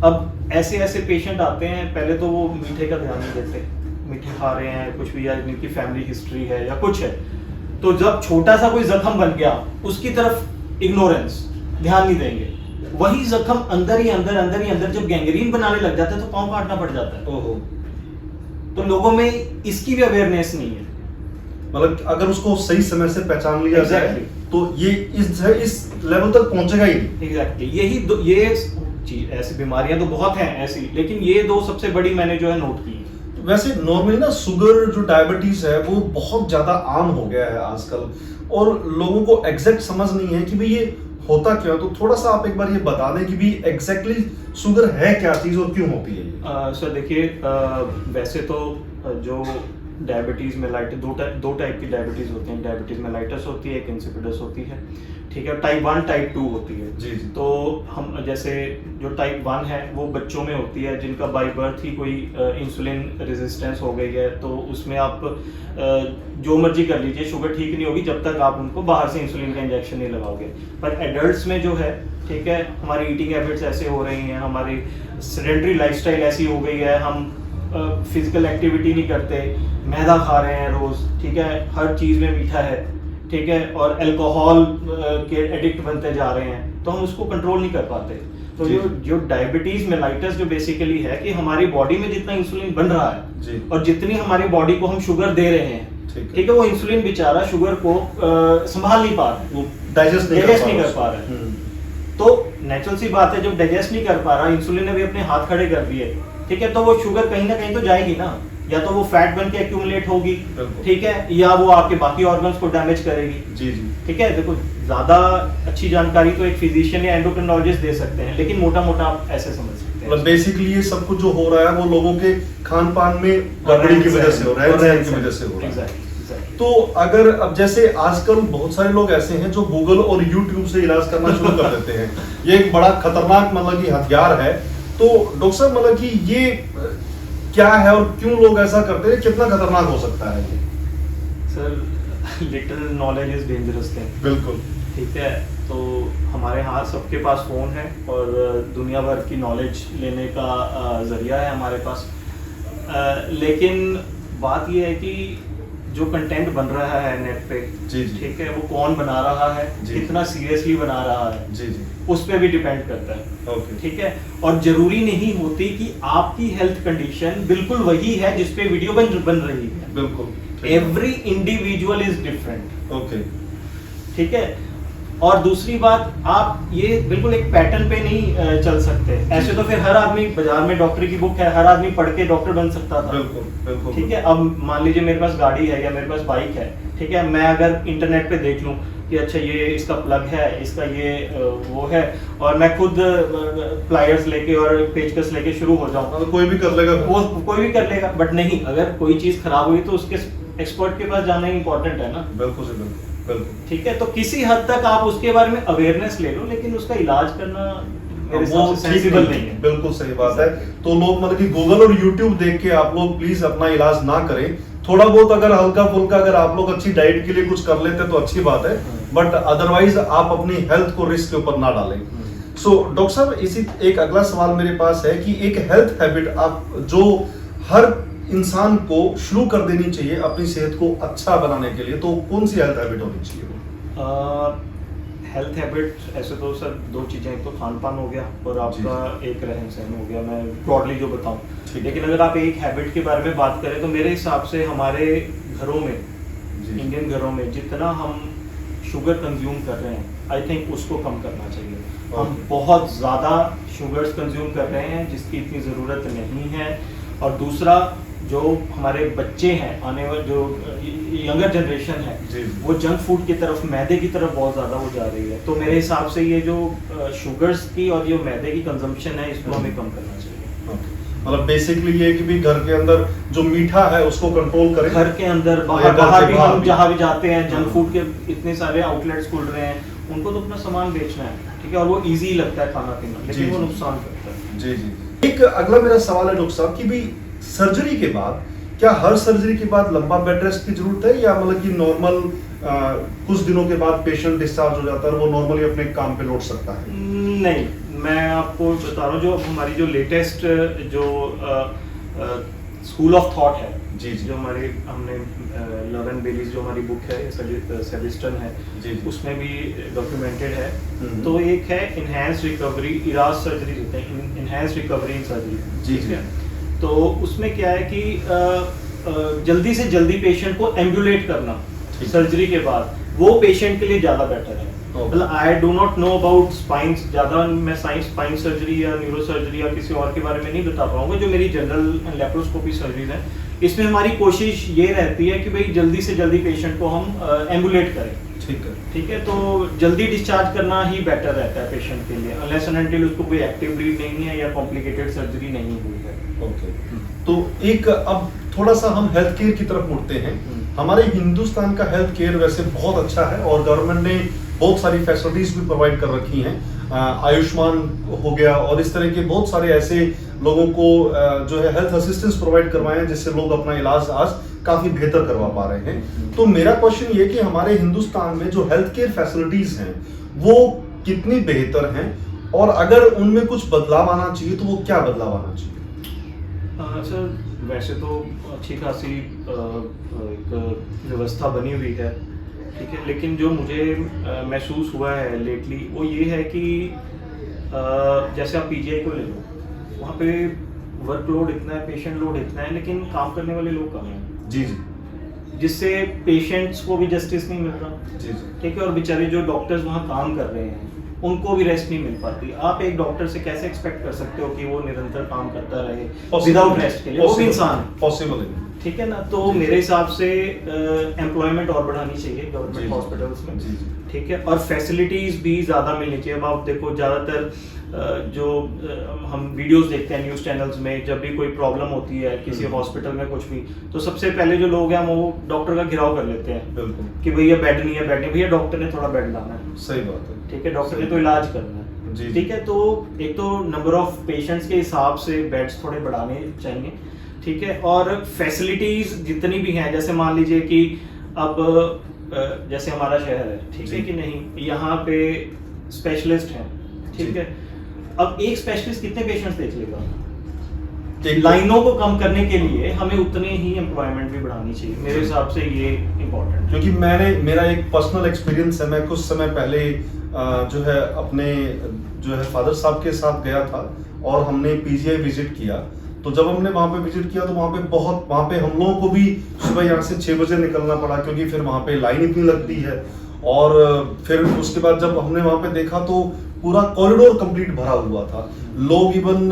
अब ऐसे पेशेंट आते हैं, पहले तो वो मीठे का ध्यान नहीं देते, मीठे खा रहे हैं कुछ भी, या इनकी फैमिली हिस्ट्री है या कुछ है, तो जब छोटा सा कोई जख्म बन गया उसकी तरफ इग्नोरेंस, ध्यान नहीं देंगे। वही जख्म अंदर ही अंदर जब गैंग्रीन बनाने लग जाता है तो पाँव काटना पड़ जाता है। ओहो। तो लोगों में इसकी भी अवेयरनेस नहीं है। मतलब अगर उसको सही समय से पहचान लिया जाए तो ये इस लेवल तक पहुंचेगा ही नहीं। एग्जैक्टली, ये चीज, ऐसी बीमारियां तो बहुत हैं ऐसी, लेकिन ये 2 सबसे बड़ी मैंने जो है नोट की। वैसे नॉर्मली ना शुगर जो डायबिटीज है वो बहुत ज्यादा आम हो गया है आजकल, और लोगों को एग्जैक्ट समझ नहीं है कि भाई ये होता क्यों है। तो थोड़ा सा आप एक बार ये बता दें कि भी एग्जैक्टली शुगर है क्या चीज और क्यों होती है ये। सर देखिए, वैसे तो जो डायबिटीज मेलाइटिस, दो टाइप की डायबिटीज होती हैं। डायबिटीज मेलाइटिस होती है, एक इंसिपिडस होती है, ठीक है। टाइप 1 टाइप 2 होती है। जी। तो हम जैसे जो टाइप 1 है वो बच्चों में होती है, जिनका बाय बर्थ ही कोई इंसुलिन रेजिस्टेंस हो गई है, तो उसमें आप जो मर्जी कर लीजिए, शुगर ठीक नहीं होगी जब तक आप उनको बाहर से इंसुलिन का इंजेक्शन नहीं लगाओगे। पर एडल्ट्स में जो है, ठीक है, हमारी ईटिंग हैबिट्स ऐसे हो रही हैं, हमारी सेडेंटरी लाइफस्टाइल ऐसी हो गई है, हम फिजिकल एक्टिविटी नहीं करते, मैदा खा रहे हैं रोज, ठीक है, हर चीज में मीठा है, ठीक है, और अल्कोहल के एडिक्ट बनते जा रहे हैं, तो हम उसको कंट्रोल नहीं कर पाते। तो जो डायबिटीज मेलाइटिस जो बेसिकली है कि हमारी बॉडी में जितना इंसुलिन बन रहा है और जितनी हमारी बॉडी को हम शुगर दे रहे हैं, ठीक है, वो इंसुलिन बेचारा शुगर को संभाल नहीं पा रहा, डाइजेस्ट नहीं कर पा रहा है। तो नेचुरल सी बात है, जब डाइजेस्ट नहीं कर पा रहा, इंसुलिन ने भी अपने हाथ खड़े कर दिए, ठीक है, तो वो शुगर कहीं ना कहीं तो जाएगी ना, या तो वो फैट बन के एक्यूमुलेट होगी, ठीक है, या वो आपके बाकी ऑर्गन्स को डैमेज करेगी। जी। ठीक है, देखो ज्यादा अच्छी जानकारी तो एक फिजिशियन या एंडोक्रिनोलॉजिस्ट दे सकते हैं, लेकिन मोटा मोटा आप ऐसे समझ सकते हैं। मतलब बेसिकली ये सब कुछ जो हो रहा है वो लोगों के खान पान में गड़बड़ी की वजह से हो रहा है, रहन की वजह से हो रहा है। तो अगर अब जैसे आजकल बहुत सारे लोग ऐसे हैं जो गूगल और यूट्यूब से इलाज करना शुरू कर देते हैं, ये एक बड़ा खतरनाक मतलब कि हथियार है। तो डॉक्टर साहब मतलब कि ये क्या है और क्यों लोग ऐसा करते हैं, कितना खतरनाक हो सकता है ये? Sir little knowledge is dangerous thing. बिल्कुल, ठीक है, तो हमारे यहाँ सबके पास फ़ोन है और दुनिया भर की नॉलेज लेने का ज़रिया है हमारे पास, लेकिन बात यह है कि जो कंटेंट बन रहा है नेट पे, ठीक है, वो कौन बना रहा है, कितना सीरियसली बना रहा है, जी, उस पर भी डिपेंड करता है। ठीक है, और जरूरी नहीं होती कि आपकी हेल्थ कंडीशन बिल्कुल वही है जिस पे वीडियो बन रही है। बिल्कुल, every individual is different. Okay, ठीक है, और दूसरी बात, आप ये बिल्कुल एक पैटर्न पे नहीं चल सकते। ऐसे तो फिर हर आदमी, बाजार में डॉक्टर की बुक है, हर आदमी पढ़ के डॉक्टर बन सकता था। बिल्कुल, ठीक है, अब मान लीजिए मेरे पास गाड़ी है या मेरे पास बाइक है, ठीक है, मैं अगर इंटरनेट पे देख लूं कि अच्छा ये इसका प्लग है, इसका ये वो है, और मैं खुद प्लायर्स लेके और पेचकस लेके शुरू हो जाऊं, तो कोई भी कर लेगा, वो कोई भी कर लेगा। बट नहीं, अगर कोई चीज खराब हुई तो उसके एक्सपर्ट के पास जाना इंपॉर्टेंट है ना। बिल्कुल। ठीक है, तो किसी हद तक आप उसके बारे में अवेयरनेस ले लो, लेकिन उसका इलाज करना मेरे हिसाब से सेंसिबल नहीं है। बिल्कुल सही बात है। तो लोग मतलब कि गूगल और यूट्यूब देख के आप लोग प्लीज अपना इलाज ना करें। थोड़ा बहुत अगर हल्का फुल्का अगर आप लोग अच्छी डाइट के लिए कुछ कर लेते हैं तो अच्छी बात है, बट अदरवाइज आप अपनी हेल्थ को रिस्क के ऊपर ना डालें। सो डॉक्टर साहब, इसी एक अगला सवाल मेरे पास है कि एक हेल्थ हैबिट आप जो हर इंसान को शुरू कर देनी चाहिए अपनी सेहत को अच्छा बनाने के लिए, तो कौन सी हेल्थ हैबिट होनी चाहिए? हेल्थ हैबिट ऐसे तो सर दो चीज़ें, एक तो खान पान हो गया और आपका एक रहन सहन हो गया, मैं ब्रॉडली जो बताऊं। लेकिन अगर आप एक हैबिट के बारे में बात करें तो मेरे हिसाब से हमारे घरों में, इंडियन घरों में जितना हम शुगर कंज्यूम कर रहे हैं, आई थिंक उसको कम करना चाहिए। हम बहुत ज़्यादा शुगर्स कंज्यूम कर रहे हैं जिसकी इतनी ज़रूरत नहीं है। और दूसरा, जो हमारे बच्चे हैं, आने वाले जो यंगर जनरेशन है, वो जंक फूड की तरफ, मैदे की तरफ बहुत ज़्यादा वो जा रही है। तो मेरे हिसाब से ये जो शुगर्स की और जो मैदे की कंजम्पशन है, इसको हमें कम करना चाहिए। मतलब बेसिकली ये कि भी घर के अंदर जो मीठा है उसको कंट्रोल करें। घर के अंदर या बाहर घर भी के बाहर हम भी। जहाँ भी जाते हैं, जंक हाँ। फूड के इतने सारे आउटलेट्स खुल रहे हैं, उनको तो अपना सामान बेचना है, ठीक है, और वो इजी लगता है खाना पीना, जी, लेकिन वो जी। नुकसान करता है। जी जी। एक अगला मेरा सवाल है डॉक्टर साहब कि भी सर्जरी के बाद क्या हर सर्जरी के बाद लंबा बेड रेस्ट की जरूरत है, या मतलब कि नॉर्मल कुछ दिनों के बाद पेशेंट डिस्चार्ज हो जाता है और वो नॉर्मली अपने काम पे लौट सकता है? नहीं, मैं आपको बता रहा हूँ, जो हमारी जो लेटेस्ट जो स्कूल ऑफ थॉट है, जी, जी। जो हमारे हमने लवन बेलीज जो हमारी बुक है, सेबिस्टन है, जी, जी। उसमें भी डॉक्यूमेंटेड है। हम्म। तो एक है इनहैंस रिकवरी, इराज सर्जरी देते हैं, इनहैंस रिकवरी इन सर्जरी, जी, ठीक जी। है। तो उसमें क्या है कि जल्दी से जल्दी पेशेंट को एम्बुलेट करना ठीक। सर्जरी के बाद, वो पेशेंट के लिए ज़्यादा बेटर है। Okay. मतलब I do not know about spine, ज़्यादा मैं स्पाइन सर्जरी या न्यूरो सर्जरी या किसी और के बारे में नहीं बता पाऊंगा। जो मेरी जनरल लेप्रोस्कोपी सर्जरीज है, इसमें हमारी कोशिश ये रहती है कि भाई जल्दी से जल्दी पेशेंट को हम एम्बुलेट करें, ठीक है। ठीक है। तो जल्दी डिस्चार्ज करना ही बेटर रहता है पेशेंट के लिए, अनलेस एंड अनटिल उसको कोई एक्टिव ब्लीड नहीं है या कॉम्प्लिकेटेड सर्जरी नहीं हुई है। ओके। तो एक अब थोड़ा सा हम हेल्थ केयर की तरफ मुड़ते हैं। हमारे हिंदुस्तान का हेल्थ केयर वैसे बहुत अच्छा है और गवर्नमेंट ने बहुत सारी फैसिलिटीज भी प्रोवाइड कर रखी हैं। आयुष्मान हो गया और इस तरह के बहुत सारे ऐसे लोगों को जो है हेल्थ असिस्टेंस प्रोवाइड करवाए हैं, जिससे लोग अपना इलाज आज काफी बेहतर करवा पा रहे हैं। तो मेरा क्वेश्चन ये कि हमारे हिंदुस्तान में जो हेल्थ केयर फैसिलिटीज हैं वो कितनी बेहतर हैं, और अगर उनमें कुछ बदलाव आना चाहिए तो वो क्या बदलाव आना चाहिए? सर, वैसे तो अच्छी खासी एक व्यवस्था बनी हुई है, ठीक है, लेकिन जो मुझे महसूस हुआ है लेटली वो ये है कि जैसे आप पीजीआई को ले लो, वहाँ पे वर्कलोड इतना है, पेशेंट लोड इतना है, लेकिन काम करने वाले लोग कम हैं, जी जी जिससे पेशेंट्स को भी जस्टिस नहीं मिल रहा, जी जी। ठीक है, और बेचारे जो डॉक्टर्स वहाँ काम कर रहे हैं उनको भी रेस्ट नहीं मिल पाती। आप एक डॉक्टर से कैसे एक्सपेक्ट कर सकते हो कि वो निरंतर काम करता रहे विदाउट रेस्ट के लिए? वो भी इंसान है, पॉसिबल है, ठीक है ना। तो मेरे हिसाब से एम्प्लॉयमेंट और बढ़ानी चाहिए जी, गवर्नमेंट हॉस्पिटल्स में, जी, जी। ठीक है, और फैसिलिटीज भी ज़्यादा मिलनी चाहिए। अब आप देखो ज़्यादातर जो हम वीडियोस देखते हैं न्यूज़ चैनल्स में, जब भी कोई प्रॉब्लम होती है किसी हॉस्पिटल में कुछ भी, तो सबसे पहले जो लोग हैं वो डॉक्टर का घिराव कर लेते हैं बिल्कुल कि भैया बेड नहीं है, बेड नहीं, भैया डॉक्टर ने थोड़ा बेड लाना है, सही बात है। ठीक है, डॉक्टर ने तो इलाज करना है, जी, ठीक है। तो एक तो नंबर ऑफ पेशेंट्स के हिसाब से बेड्स थोड़े बढ़ाने चाहिए, ठीक है, और फैसिलिटीज जितनी भी हैं, जैसे मान लीजिए कि अब जैसे हमारा शहर है, ठीक है कि नहीं, यहाँ पे स्पेशलिस्ट हैं, ठीक है। अब एक स्पेशलिस्ट कितने पेशेंट्स देख लेगा? लाइनों को कम करने के लिए हमें उतने ही एम्प्लॉयमेंट भी बढ़ानी चाहिए, मेरे हिसाब से ये इम्पोर्टेंट है। क्योंकि मेरा एक पर्सनल एक्सपीरियंस है, मैं कुछ समय पहले जो है अपने जो है फादर साहब के साथ गया था और हमने पीजीआई विजिट किया। तो जब हमने वहाँ पे विजिट किया तो वहाँ पे हम लोगों को भी सुबह यहाँ से 6 बजे निकलना पड़ा, क्योंकि फिर वहाँ पे लाइन इतनी लगती है। और फिर उसके बाद जब हमने वहाँ पे देखा तो पूरा कॉरिडोर कंप्लीट भरा हुआ था, लोग इवन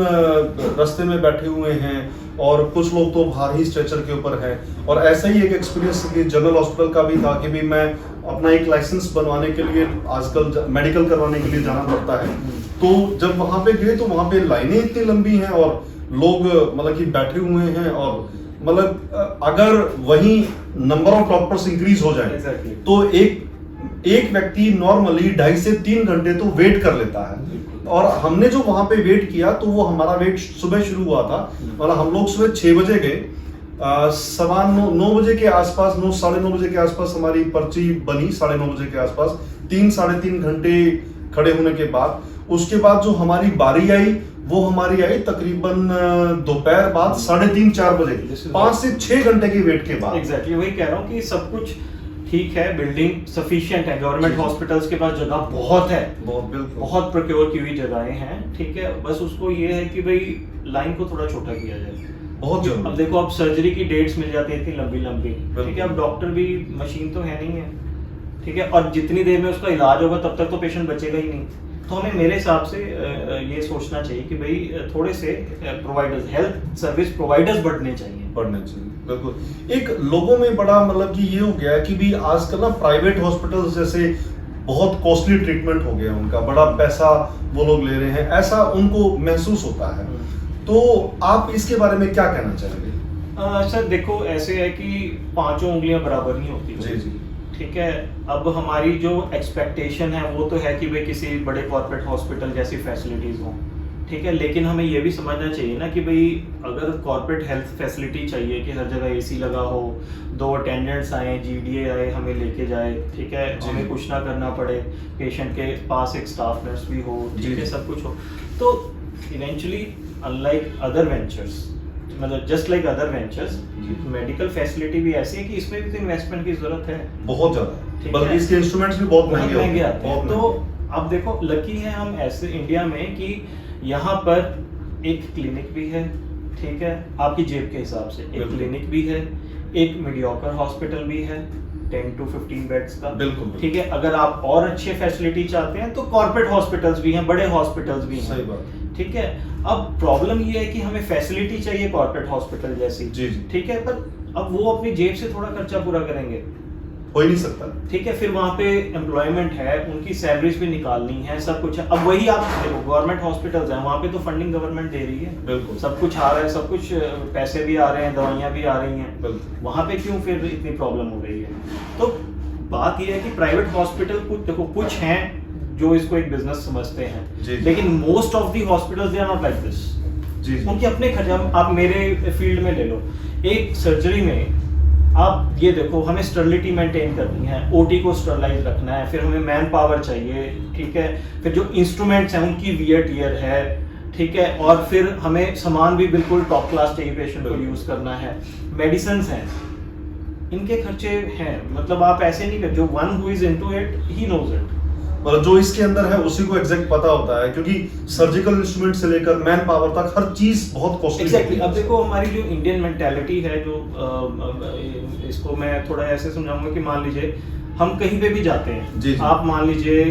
रास्ते में बैठे हुए हैं और कुछ लोग तो बाहर ही स्ट्रेचर के ऊपर हैं। और ऐसा ही एक एक्सपीरियंस जनरल हॉस्पिटल का भी था कि भी मैं अपना एक लाइसेंस बनवाने के लिए आजकल मेडिकल करवाने के लिए जाना पड़ता है, तो जब वहाँ पे गए तो वहाँ पे लाइनें इतनी लंबी हैं और लोग मतलब कि बैठे हुए हैं, और मतलब अगर वही नंबर ऑफ डॉक्टर्स इंक्रीज हो जाए Exactly. तो एक व्यक्ति नॉर्मली 2.5 से 3 घंटे तो वेट कर लेता है। और हमने जो वहां पे वेट किया तो वो हमारा वेट सुबह शुरू हुआ था, मतलब हम लोग सुबह 6 बजे गए, 9 बजे के आसपास, 9 साढ़े 9 बजे के आसपास हमारी पर्ची बनी, 9:30 बजे के आसपास, 3 साढ़े 3 घंटे खड़े होने के बाद उसके बाद जो हमारी बारी आई वो हमारी आई तकरीबन दोपहर बाद 3:30-4 बजे, 5 से 6 घंटे की वेट के बाद। एग्जैक्टली वही कह रहा हूँ कि सब कुछ ठीक है, बिल्डिंग सफिशिएंट है, गवर्नमेंट हॉस्पिटल्स के पास जगह बहुत है, बिल्कुल बहुत प्रोक्योर की हुई जगहें हैं, ठीक है। बस उसको ये है कि भाई लाइन को थोड़ा छोटा किया जाए, बहुत जरूरी। अब देखो, अब सर्जरी की डेट्स मिल जाती है इतनी लंबी लंबी, ठीक है, अब डॉक्टर भी मशीन तो है नहीं है, ठीक है, और जितनी देर में उसका इलाज होगा तब तक तो पेशेंट बचेगा ही नहीं। तो हमें मेरे हिसाब से ये सोचना चाहिए कि भाई थोड़े से प्रोवाइडर्स, हेल्थ सर्विस प्रोवाइडर्स बढ़ने चाहिए। बिल्कुल। एक लोगों में बड़ा मतलब कि ये हो गया है कि भी आजकल ना प्राइवेट हॉस्पिटल जैसे बहुत कॉस्टली ट्रीटमेंट हो गया, उनका बड़ा पैसा वो लोग ले रहे हैं, ऐसा उनको महसूस होता है। तो आप इसके बारे में क्या कहना चाहेंगे? सर देखो, ऐसे है कि पांचों उंगलियां बराबर नहीं होती। जी जी। ठीक है, अब हमारी जो एक्सपेक्टेशन है वो तो है कि भाई किसी बड़े कॉर्पोरेट हॉस्पिटल जैसी फैसिलिटीज हों, ठीक है, लेकिन हमें ये भी समझना चाहिए ना कि भाई अगर कॉर्पोरेट हेल्थ फैसिलिटी चाहिए कि हर जगह एसी लगा हो, 2 अटेंडेंट्स आए, जीडीए आए, हमें लेके जाए, ठीक है, जी। हमें कुछ ना करना पड़े, पेशेंट के पास एक स्टाफ नर्स भी हो, जी, ठीक है, जी। सब कुछ हो, तो इवेंचुअली अनलाइक अदर वेंचर्स, मतलब जस्ट लाइक अदर वेंचर्स, जी। मेडिकल फैसिलिटी भी ऐसी है कि इसमें भी तो इन्वेस्टमेंट की जरूरत है। बहुत ज्यादा, ठीक बल्कि है। इसके इंस्ट्रूमेंट्स भी बहुत बहुत महंगे महंगे होते आते हैं। बहुत तो महंगे। अब देखो, लकी है हम ऐसे इंडिया में कि यहाँ पर एक क्लिनिक भी है, ठीक है, आपकी जेब के हिसाब से एक बिल्कुल। क्लिनिक भी है, एक मीडियोकर हॉस्पिटल भी है 10 to 15 बेड्स का, बिल्कुल। ठीक है। अगर आप और अच्छे फैसिलिटी चाहते हैं तो कॉर्पोरेट हॉस्पिटल्स भी हैं, बड़े हॉस्पिटल्स भी हैं, सही बात। ठीक है। अब प्रॉब्लम ये है कि हमें फैसिलिटी चाहिए कॉर्पोरेट हॉस्पिटल जैसी, जी जी। ठीक है, पर अब वो अपनी जेब से थोड़ा खर्चा पूरा करेंगे, हो ही नहीं सकता। ठीक है, फिर वहाँ पे एम्प्लॉयमेंट है, उनकी सैलरीज भी निकालनी है, सब कुछ है। अब वही आप देखो, गवर्नमेंट हॉस्पिटल्स हैं, वहाँ पे तो फंडिंग गवर्नमेंट दे रही है, बिल्कुल। सब कुछ आ रहा है, सब कुछ पैसे भी आ रहे हैं, दवाइयाँ भी आ रही हैं, बिल्कुल। वहाँ पे क्यों फिर इतनी प्रॉब्लम हो रही है? तो बात ये है कि प्राइवेट हॉस्पिटल कुछ देखो, कुछ हैं जो इसको एक बिजनेस समझते हैं, जी, जी। लेकिन most of the hospitals they are not like this. जी जी। उनके अपने खर्चा, आप मेरे फील्ड में ले लो, एक सर्जरी में आप ये देखो, हमें स्टरलिटी मेंटेन करनी है, ओटी को स्टरलाइज रखना है, फिर हमें मैन पावर चाहिए, ठीक है, फिर जो इंस्ट्रूमेंट्स हैं उनकी वियर टियर है, ठीक है, और फिर हमें सामान भी बिल्कुल टॉप क्लास चाहिए पेशेंट को यूज करना है, मेडिसिन हैं, इनके खर्चे हैं। मतलब आप ऐसे नहीं कर, जो one who is into it he knows it, मतलब जो इसके अंदर है उसी को एग्जैक्ट पता होता है, क्योंकि सर्जिकल इंस्ट्रूमेंट से लेकर मैन पावर तक हर चीज बहुत कॉस्टली एग्जैक्टली। अब देखो, हमारी जो इंडियन मेंटालिटी है, जो इसको मैं थोड़ा ऐसे समझाऊंगा कि मान लीजिए हम कहीं पे भी जाते हैं, जी, जी। आप मान लीजिए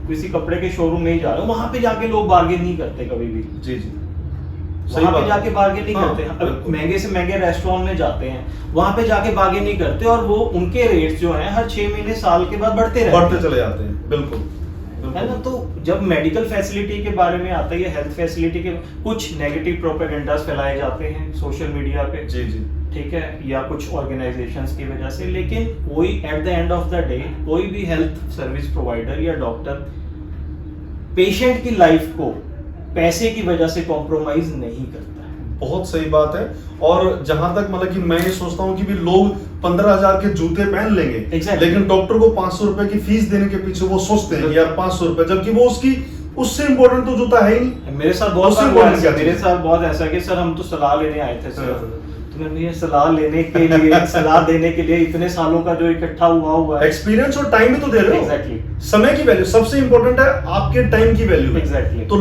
किसी कपड़े के शोरूम में ही जा रहे हो, वहां पे जाके लोग बार्गेन नहीं करते कभी भी, जी जी। वहां पे जाके बार्गेन नहीं हाँ, करते। अब बिल्कुल। महंगे से महंगे रेस्टोरेंट में जाते हैं, वहां पे जाके बार्गेन नहीं करते, और वो उनके रेट्स जो हैं हर 6 महीने साल के बाद बढ़ते रहते बढ़ते हैं, चले जाते हैं, बिल्कुल है ना। तो जब मेडिकल फैसिलिटी के बारे में आता है, या हेल्थ फैसिलिटी के, कुछ नेगेटिव प्रोपेगेंडास फैलाए जाते हैं सोशल मीडिया पे, जी जी। ठीक है, या कुछ ऑर्गेनाइजेशंस की वजह से, लेकिन कोई at the end of the day कोई भी हेल्थ सर्विस प्रोवाइडर या डॉक्टर पेशेंट की लाइफ को पैसे की वजह से कॉम्प्रोमाइज नहीं करता है। बहुत सही बात है। और जहां तक मतलब कि मैं ये सोचता हूँ कि भी लोग 15,000 के जूते पहन लेंगे, Exactly. लेकिन डॉक्टर को 500 रुपए की फीस देने के पीछे वो सोचते हैं यार 500 रुपए, जबकि वो उसकी उससे इम्पोर्टेंट तो जूता है ही नहीं। मेरे साथ बहुत उससे बार important ऐसा- क्या चीज़ मेरे है? साथ बहुत ऐसा कि सर हम तो सलाह लेने आए थे सर, हाँ। तो मैंने ये सलाह लेने के लिए सलाह देने के लिए इतने सालों का जो इकट्ठा हुआ है, एक्सपीरियंस और टाइम भी तो दे रहे हो। Exactly. समय की वैल्यू सबसे इंपॉर्टेंट है, आपके टाइम की वैल्यू है। Exactly. तो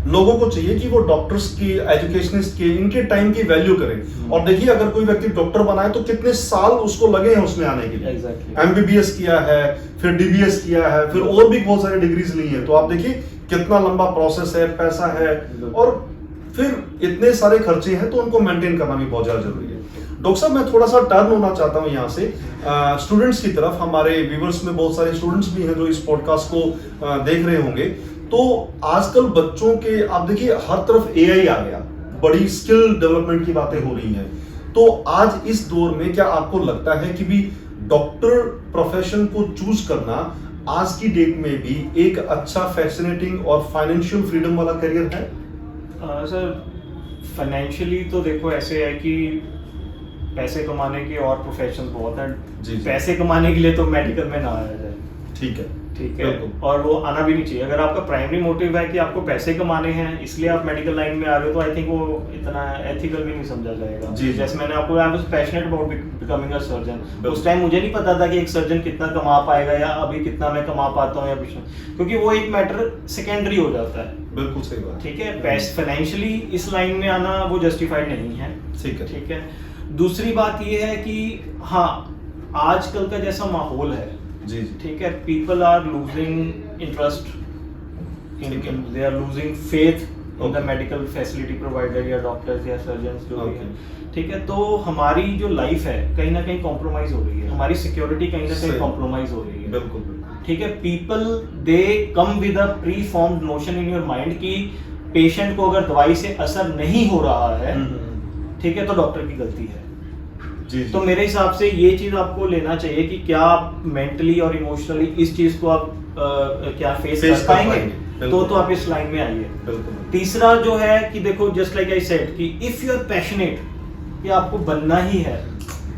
लोगों को चाहिए कि वो डॉक्टर्स की, एजुकेशनिस्ट की, इनके टाइम की वैल्यू करें। और देखिए, अगर कोई व्यक्ति डॉक्टर बना है तो कितने साल उसको लगे हैं उसमें आने के लिए। Exactly. एमबीबीएस किया है, फिर डीबीएस किया है, फिर और भी बहुत सारी डिग्रीज ली हैं। तो आप देखिए कितना लंबा प्रोसेस है, पैसा है, और फिर इतने सारे खर्चे हैं, तो उनको मेंटेन करना भी बहुत ज्यादा जरूरी है। डॉक्टर साहब, मैं थोड़ा सा टर्न होना चाहता हूँ यहाँ से स्टूडेंट्स की तरफ। हमारे व्यूवर्स में बहुत सारे स्टूडेंट्स भी हैं जो इस पॉडकास्ट को देख रहे होंगे। तो आजकल बच्चों के, आप देखिए हर तरफ एआई आ गया, बड़ी स्किल डेवलपमेंट की बातें हो रही हैं। तो आज इस दौर में क्या आपको लगता है कि भी डॉक्टर प्रोफेशन को चूज करना आज की डेट में भी एक अच्छा, फैसिनेटिंग और फाइनेंशियल फ्रीडम वाला करियर है? सर फाइनेंशियली तो देखो ऐसे है कि पैसे कमाने के और प्रोफेशन बहुत हैं। जी, जी। पैसे कमाने के लिए तो मेडिकल में ना आया जाए, ठीक है, ठीक है, बिल्कुल। और वो आना भी नहीं चाहिए। अगर आपका प्राइमरी मोटिव है कि आपको पैसे कमाने हैं, इसलिए आप मेडिकल लाइन में आ रहे हो, तो आई थिंक वो इतना एथिकल भी नहीं समझा जाएगा। जी। जैसे मैंने आपको, I was passionate about becoming a surgeon. बिल्कुल। उस टाइम मुझे नहीं पता था कि एक सर्जन कितना कमा पाएगा, या अभी कितना मैं कमा पाता हूँ या कुछ नहीं, क्योंकि वो एक मैटर सेकेंडरी हो जाता है। बिल्कुल सही बात। ठीक है, फाइनेंशियली इस लाइन में आना वो जस्टिफाइड नहीं है। ठीक है। ठीक है, दूसरी बात ये है कि हाँ, आजकल का जैसा माहौल है, जी जी। ठीक है, पीपल आर लूजिंग इंटरेस्ट ठीक है। They are losing faith in the Okay. Medical facility provider या डॉक्टर्स या सर्जन्स जो भी Okay. हैं। ठीक है, तो हमारी जो लाइफ है कहीं ना कहीं कॉम्प्रोमाइज हो रही है, हमारी सिक्योरिटी कहीं ना कहीं सही। कॉम्प्रोमाइज हो रही है। बिल्कुल बिल्कुल। ठीक है, people they come with a pre formed notion in your mind कि पेशेंट को अगर दवाई से असर नहीं हो रहा है, ठीक है, तो डॉक्टर की गलती है। जी तो मेरे हिसाब से ये चीज आपको लेना चाहिए कि क्या आप मेंटली और इमोशनली इस चीज को आप क्या फेस कर पाएंगे, तो आप इस लाइन में आइए। बिल्कुल। तीसरा जो है कि देखो, जस्ट लाइक आई सेड कि इफ यू आर पैशनेट कि आपको बनना ही है,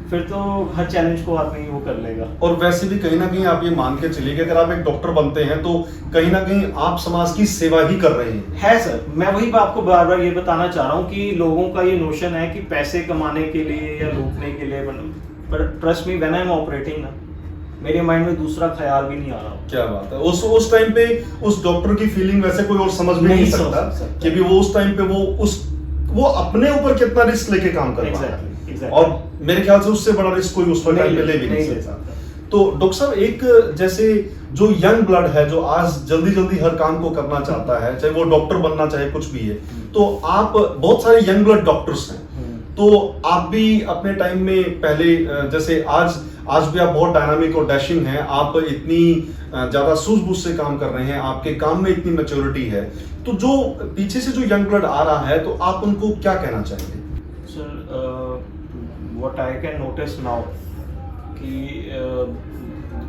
फिर तो हर चैलेंज को आदमी वो कर लेगा। और वैसे भी कहीं ना कहीं आप ये मान के चलिए कि अगर आप एक डॉक्टर बनते हैं तो कहीं ना कहीं आप समाज की सेवा ही कर रहे हैं। है सर, मैं वही आपको बार बार ये बताना चाह रहा हूँ कि लोगों का ये नोशन है कि पैसे कमाने के लिए या लूटने के लिए पर trust me, when I am operating ना, मेरे माइंड में दूसरा ख्याल भी नहीं आ रहा। क्या बात है। उस टाइम पे उस डॉक्टर की फीलिंग वैसे कोई और समझ भी नहीं सकता कि भी वो उस टाइम पे वो अपने ऊपर कितना रिस्क लेके काम कर रहा है। और मेरे ख्याल से उससे बड़ा रिस्क कोई उस टाइम पे ले भी नहीं सकता। तो डॉक्टर साहब, एक जैसे जो यंग ब्लड है जो आज जल्दी जल्दी हर काम को करना चाहता है, चाहे वो डॉक्टर बनना चाहे कुछ भी है, तो आप बहुत सारे यंग ब्लड डॉक्टर्स हैं, तो आप भी अपने टाइम में पहले जैसे आज भी आप बहुत डायनामिक और डैशिंग हैं, आप इतनी ज्यादा सूझबूझ से काम कर रहे हैं, आपके काम में इतनी मैच्योरिटी है, तो जो पीछे से जो यंग ब्लड आ रहा है तो आप उनको क्या कहना चाहेंगे? Sir, what I can notice now कि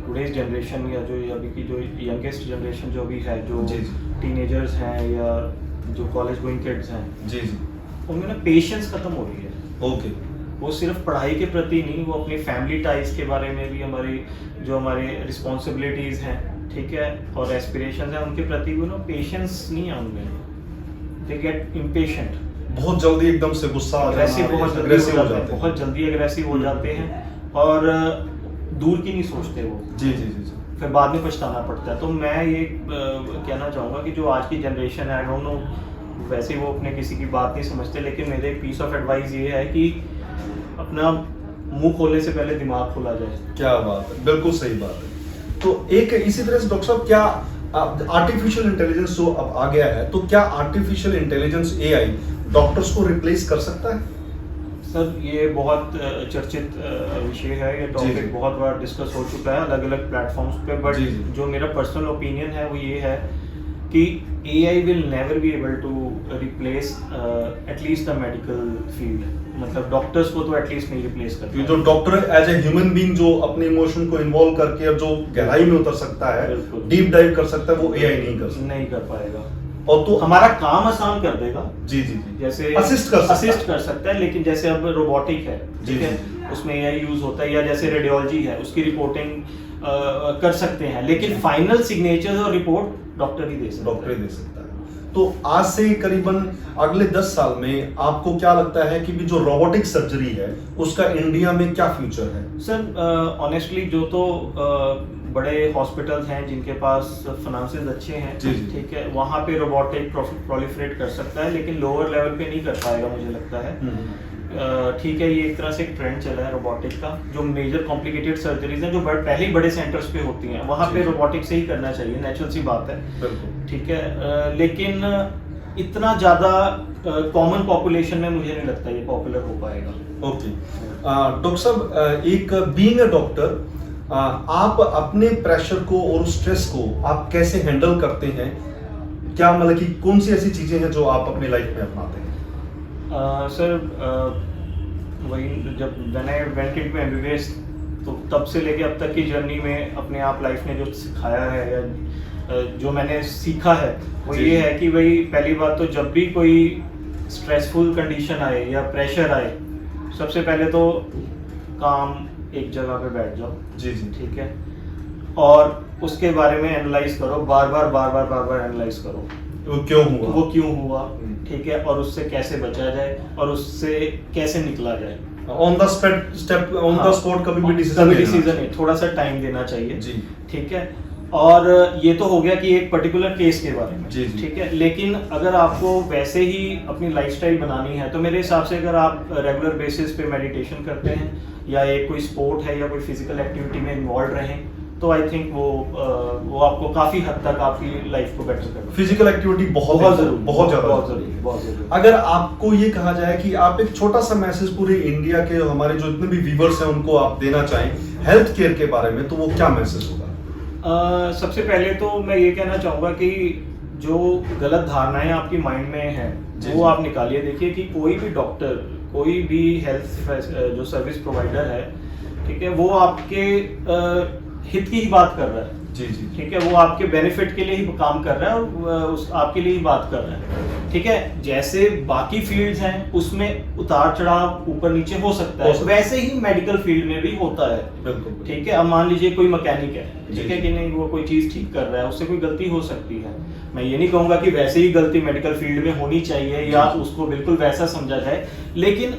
टुडेज जनरेशन या जो अभी की जो यंगेस्ट जनरेशन जो भी है, जो टीनेजर्स हैं या जो कॉलेज गोइंग किड्स हैं, जी, उनमें ना पेशेंस खत्म हो रही है। ओके। वो सिर्फ पढ़ाई के प्रति नहीं, वो अपनी फैमिली टाइज के बारे में भी, हमारे रिस्पॉन्सिबिलिटीज हैं, ठीक है, और एस्पिरेशंस हैं, उनके प्रति भी ना पेशेंस नहीं है उनमें। दे गेट इम्पेशेंट, बहुत जल्दी एकदम से गुस्सा आ जाना, बहुत जल्दी अग्रेसिव हो जाते हैं और दूर की नहीं सोचते वो। जी। फिर बाद में पछताना पड़ता है। तो मैं ये कहना चाहूँगा कि जो आज की जनरेशन है, आई डोंट नो, वैसे वो अपने किसी की बात नहीं समझते, लेकिन मेरे पीस ऑफ एडवाइस ये है कि अपना मुंह खोलने से पहले दिमाग खोला जाए। क्या बात है, बिल्कुल सही बात है। तो एक इसी तरह से डॉक्टर साहब, क्या आर्टिफिशियल इंटेलिजेंस जो अब आ गया है, तो क्या आर्टिफिशियल इंटेलिजेंस एआई डॉक्टर्स को रिप्लेस कर सकता है? सर, ये बहुत चर्चित विषय है, ये टॉपिक बहुत बार डिस्कस हो चुका है अलग अलग प्लेटफॉर्म्स पे, बट जो मेरा पर्सनल ओपिनियन है वो ये है कि AI will never be able to replace at least the medical field। मतलब डॉक्टर्स को तो एटलीस्ट नहीं रिप्लेस करता। जो doctor as a human being जो अपने इमोशन को इन्वॉल्व करके और जो गहराई में उतर सकता है, डीप डाइव कर सकता है, वो AI नहीं कर पाएगा। और तो हमारा काम आसान कर देगा। जी। जैसे असिस्ट कर सकता है, लेकिन जैसे अब रोबोटिक है, ठीक है, उसमें AI यूज होता है, या जैसे रेडियोलॉजी है, उसकी रिपोर्टिंग कर सकते हैं, लेकिन फाइनल सिग्नेचर्स और रिपोर्ट डॉक्टर ही दे सकता है। तो आज से करीबन अगले 10 साल में आपको क्या लगता है कि भी जो रोबोटिक सर्जरी है उसका इंडिया में क्या फ्यूचर है? सर, ऑनेस्टली जो तो बड़े हॉस्पिटल्स हैं जिनके पास फाइनेंसेस अच्छे हैं, ठीक है, वहाँ पे रोबोटिक प्रोलिफरेट कर सकता है, लेकिन लोअर लेवल पे नहीं कर पाएगा, मुझे लगता है। ठीक है, ये एक तरह से एक ट्रेंड चला है रोबोटिक का। जो मेजर कॉम्प्लिकेटेड सर्जरीज हैं जो पहले ही बड़े सेंटर्स पे होती हैं, वहाँ पे रोबोटिक से ही करना चाहिए, नेचुरल सी बात है, ठीक है, लेकिन इतना ज़्यादा कॉमन पॉपुलेशन में मुझे नहीं लगता ये पॉपुलर हो पाएगा। ओके डॉक्टर साहब, एक बीइंग अ डॉक्टर, आप अपने प्रेशर को और स्ट्रेस को आप कैसे हैंडल करते हैं? क्या मतलब कि कौन सी ऐसी चीजें हैं जो आप अपनी लाइफ में अपनाते हैं? सर, वही जब मैंने वेंट इनटू MBBS, तो तब से लेके अब तक की जर्नी में अपने आप लाइफ ने जो सिखाया है या जो मैंने सीखा है वो ये है कि भाई, पहली बात तो जब भी कोई स्ट्रेसफुल कंडीशन आए या प्रेशर आए, सबसे पहले तो काम एक जगह पे बैठ जाओ, जी, ठीक है, और उसके बारे में एनालाइज करो, बार बार एनालाइज करो वो क्यों हुआ, ठीक है, और उससे कैसे बचा जाए और उससे कैसे निकला जाए। ऑन द स्पॉट कभी भी डिसीजन नहीं, थोड़ा सा टाइम देना चाहिए जी, ठीक है। और ये तो हो गया कि एक पर्टिकुलर केस के बारे में, ठीक है, लेकिन अगर आपको वैसे ही अपनी लाइफस्टाइल बनानी है तो मेरे हिसाब से अगर आप रेगुलर बेसिस पे मेडिटेशन करते हैं या एक कोई स्पोर्ट है या कोई फिजिकल एक्टिविटी में इन्वॉल्व रहें, तो आई थिंक वो आपको काफी हद तक आपकी लाइफ को बेटर करेगा। फिजिकल एक्टिविटी बहुत जरूरी। अगर आपको ये कहा जाए कि आप एक छोटा सा मैसेज पूरे इंडिया के हमारे जो इतने भी व्यूअर्स हैं उनको आप देना चाहें हेल्थ केयर के बारे में, तो वो क्या मैसेज होगा? सबसे पहले तो मैं ये कहना चाहूँगा कि जो गलत धारणाएं आपकी माइंड में हैं जी, वो जी। आप निकालिए। देखिए कि कोई भी डॉक्टर, कोई भी हेल्थ जो सर्विस प्रोवाइडर है, ठीक है, वो आपके हित की ही बात कर रहा है, जी जी ठीक है, वो आपके बेनिफिट के लिए ही काम कर रहा है और उस आपके लिए ही बात कर रहा है, ठीक है। जैसे बाकी फील्ड्स हैं उसमें उतार चढ़ाव ऊपर नीचे हो सकता है, वैसे ही मेडिकल फील्ड में भी होता है, बिल्कुल। ठीक है। अब मान लीजिए कोई मैकेनिक है, जी, ठीक है जी। कि नहीं, वो कोई चीज ठीक कर रहा है, उससे कोई गलती हो सकती है। मैं ये नहीं कहूंगा कि वैसे ही गलती मेडिकल फील्ड में होनी चाहिए या जी। उसको बिल्कुल वैसा समझा जाए, लेकिन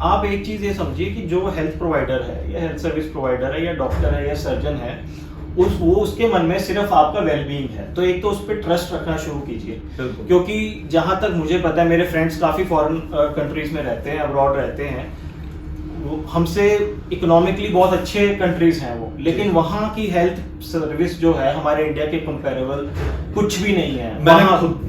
आप एक चीज ये समझिए कि जो हेल्थ प्रोवाइडर है या हेल्थ सर्विस प्रोवाइडर है या डॉक्टर है या सर्जन है, वो उसके मन में सिर्फ आपका वेलबींग है, तो एक तो उस पर ट्रस्ट रखना शुरू कीजिए। बिल्कुल। क्योंकि जहां तक मुझे पता है, मेरे फ्रेंड्स काफी फॉरेन कंट्रीज में रहते हैं, अब्रॉड रहते हैं, वो हमसे इकोनॉमिकली बहुत अच्छे कंट्रीज हैं वो, लेकिन वहाँ की हेल्थ सर्विस जो है हमारे इंडिया के कंपैरेबल कुछ भी नहीं है।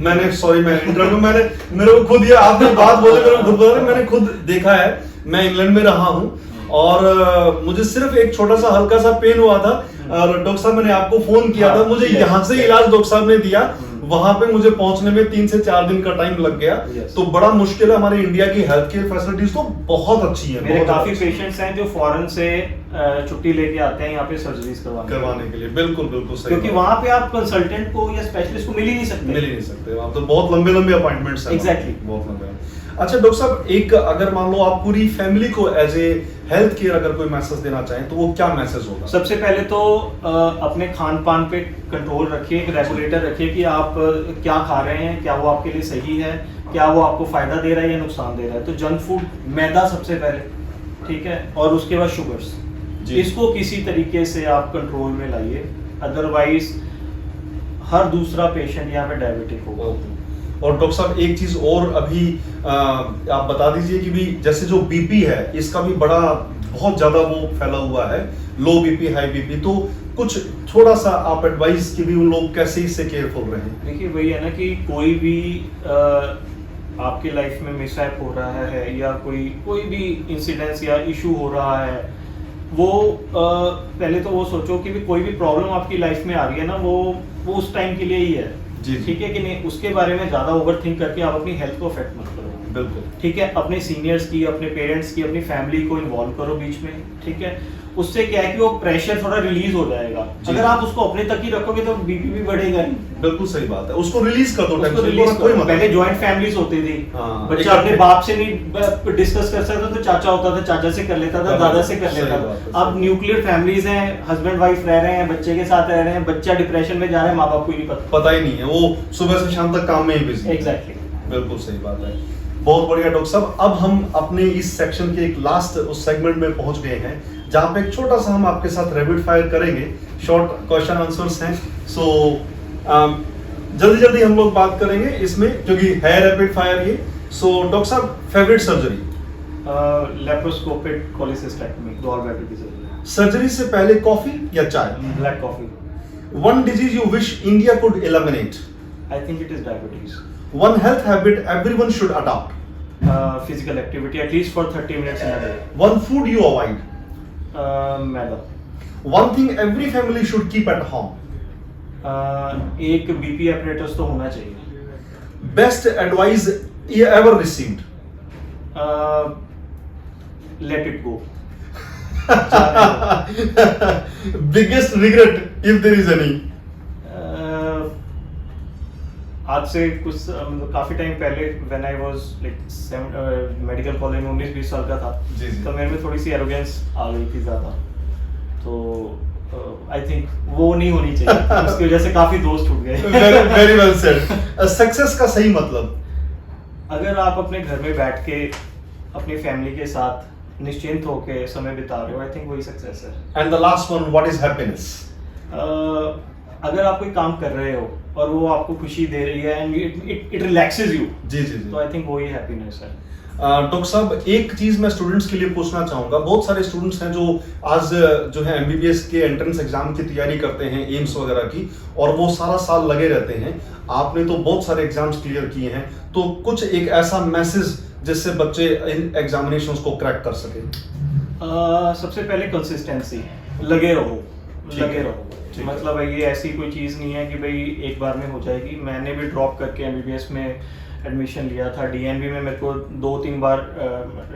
मैंने सॉरी मैं इंटरव्यू मेरे को खुद ये आपने बात बोले मेरे को खुद बोला, मैंने खुद देखा है, मैं इंग्लैंड में रहा हूँ और मुझे सिर्फ एक छोटा सा हल्का सा पेन हुआ था और डॉक्टर साहब मैंने आपको फोन किया था, मुझे यहाँ से इलाज डॉक्टर साहब ने दिया, वहां पे मुझे पहुंचने में 3 से 4 दिन का टाइम लग गया। तो बड़ा मुश्किल है। हमारे इंडिया की हेल्थ केयर फैसिलिटीज तो बहुत अच्छी है। मेरे काफी पेशेंट्स हैं जो फॉरेन से छुट्टी लेके आते हैं यहाँ पे सर्जरीज करवाने के लिए। बिल्कुल बिल्कुल सही, क्योंकि वहाँ पे आप कंसल्टेंट को या स्पेशलिस्ट को मिल ही नहीं सकते, वहाँ तो बहुत लंबे अपॉइंटमेंट्स हैं। Exactly. बहुत लंबे। अच्छा डॉक्टर साहब, एक अगर मान लो आप पूरी फैमिली को एज ए हेल्थ केयर अगर कोई मैसेज देना चाहें तो वो क्या मैसेज होगा? सबसे पहले तो अपने खान पान पे कंट्रोल रखिए, एक रेगुलेटर रखिए कि आप क्या खा रहे हैं, क्या वो आपके लिए सही है, क्या वो आपको फायदा दे रहा है या नुकसान दे रहा है। तो जंक फूड, मैदा सबसे पहले, ठीक है, और उसके बाद शुगर्स, इसको किसी तरीके से आप कंट्रोल में लाइए, अदरवाइज हर दूसरा पेशेंट यहाँ पे डायबिटिक होगा। और डॉक्टर साहब एक चीज और अभी आप बता दीजिए कि भी जैसे जो बीपी है इसका भी बहुत ज्यादा वो फैला हुआ है, लो बीपी हाई बीपी, तो कुछ थोड़ा सा आप एडवाइस कि भी उन लोग कैसे इससे केयरफुल रहें? देखिए वही है ना कि कोई भी आपकी लाइफ में मिसहैप हो रहा है या कोई भी इंसिडेंस या इशू हो रहा है, वो पहले तो वो सोचो कि भी कोई भी प्रॉब्लम आपकी लाइफ में आ रही है ना, वो उस टाइम के लिए ही है, ठीक है कि नहीं। उसके बारे में ज्यादा ओवरथिंक करके आप अपनी हेल्थ को अफेक्ट मत करो। बिल्कुल ठीक है, अपने सीनियर्स की, अपने पेरेंट्स की, अपनी फैमिली को इन्वॉल्व करो बीच में, ठीक है। उससे क्या है कि वो प्रेशर थोड़ा रिलीज हो जाएगा। अगर आप उसको अपने तक ही रखोगे तो बीपी भी बढ़ेगा ही। बिल्कुल सही बात है, उसको रिलीज कर दो। पहले जॉइंट फैमिलीज होती थी, बच्चा अपने बाप से नहीं डिस्कस कर सकता तो चाचा होता था, चाचा से कर लेता था, दादा से कर लेता था। अब न्यूक्लियर फैमिलीज हैं, हस्बैंड वाइफ रह रहे हैं, बच्चे के साथ रह रहे हैं, बच्चा डिप्रेशन में जा रहा है, माँ बाप को ही नहीं पता ही नहीं है, वो सुबह से शाम तक काम में ही बिजी। एग्जैक्टली, बिल्कुल सही बात है। बहुत बढ़िया डॉक्टर साहब, अब हम अपने इस सेक्शन के एक लास्ट उस सेगमेंट में पहुंच गए हैं जहां पे एक छोटा सा हम आपके साथ रैपिड फायर करेंगे, शॉर्ट क्वेश्चन आंसर्स हैं। सो जल्दी जल्दी हम लोग बात करेंगे इसमें क्योंकि है रैपिड फायर ये। सो डॉक्टर साहब, फेवरेट सर्जरी? लेप्रोस्कोपिक कोलिसिस्टेक्टमी, दोहरावैक्यूम की सर्जरी से पहले कॉफी या चाय? Black coffee. One disease you wish India could eliminate? I think it is diabetes. One health habit everyone should adopt? Physical activity at least for 30 minutes in a day. One food you avoid? Maida. One thing every family should keep at home? एक BP apparatus तो होना चाहिए। Best advice you ever received? Let it go. Biggest regret if there is any? आज से कुछ मतलब काफी time पहले when I was like medical college में 19-20 साल का था, तो मेरे में थोड़ी सी एरोगेंस आ गई थी ज्यादा, तो आई थिंक वो नहीं होनी चाहिए। उसकी वजह से काफी दोस्त छूट गए। Very well said. सक्सेस का सही मतलब? अगर आप अपने घर में बैठ के अपनी फैमिली के साथ निश्चिंत होकर समय बिता रहे हो, आई थिंक वही सक्सेस है। And the last one, what is happiness? अगर आप कोई काम कर रहे हो और वो आपको खुशी दे रही है एंड इट रिलैक्सेस यू, जी जी जी, तो आई थिंक वही हैप्पीनेस है। डॉक्टर साहब, एक चीज मैं स्टूडेंट्स के लिए पूछना चाहूंगा। बहुत सारे स्टूडेंट्स हैं जो आज जो है एमबीबीएस के एंट्रेंस एग्जाम की तैयारी करते हैं, एम्स वगैरह की, और वो सारा साल लगे रहते हैं। आपने तो बहुत सारे एग्जाम्स क्लियर किए हैं, तो कुछ एक ऐसा मैसेज जिससे बच्चे इन एग्जामिनेशंस को क्रैक कर सके? सबसे पहले कंसिस्टेंसी, लगे रहो। ठीक है। मतलब ये ऐसी कोई चीज़ नहीं है कि भाई एक बार में हो जाएगी। मैंने भी ड्रॉप करके एमबीबीएस में एडमिशन लिया था। डीएनबी में मेरे को 2-3 बार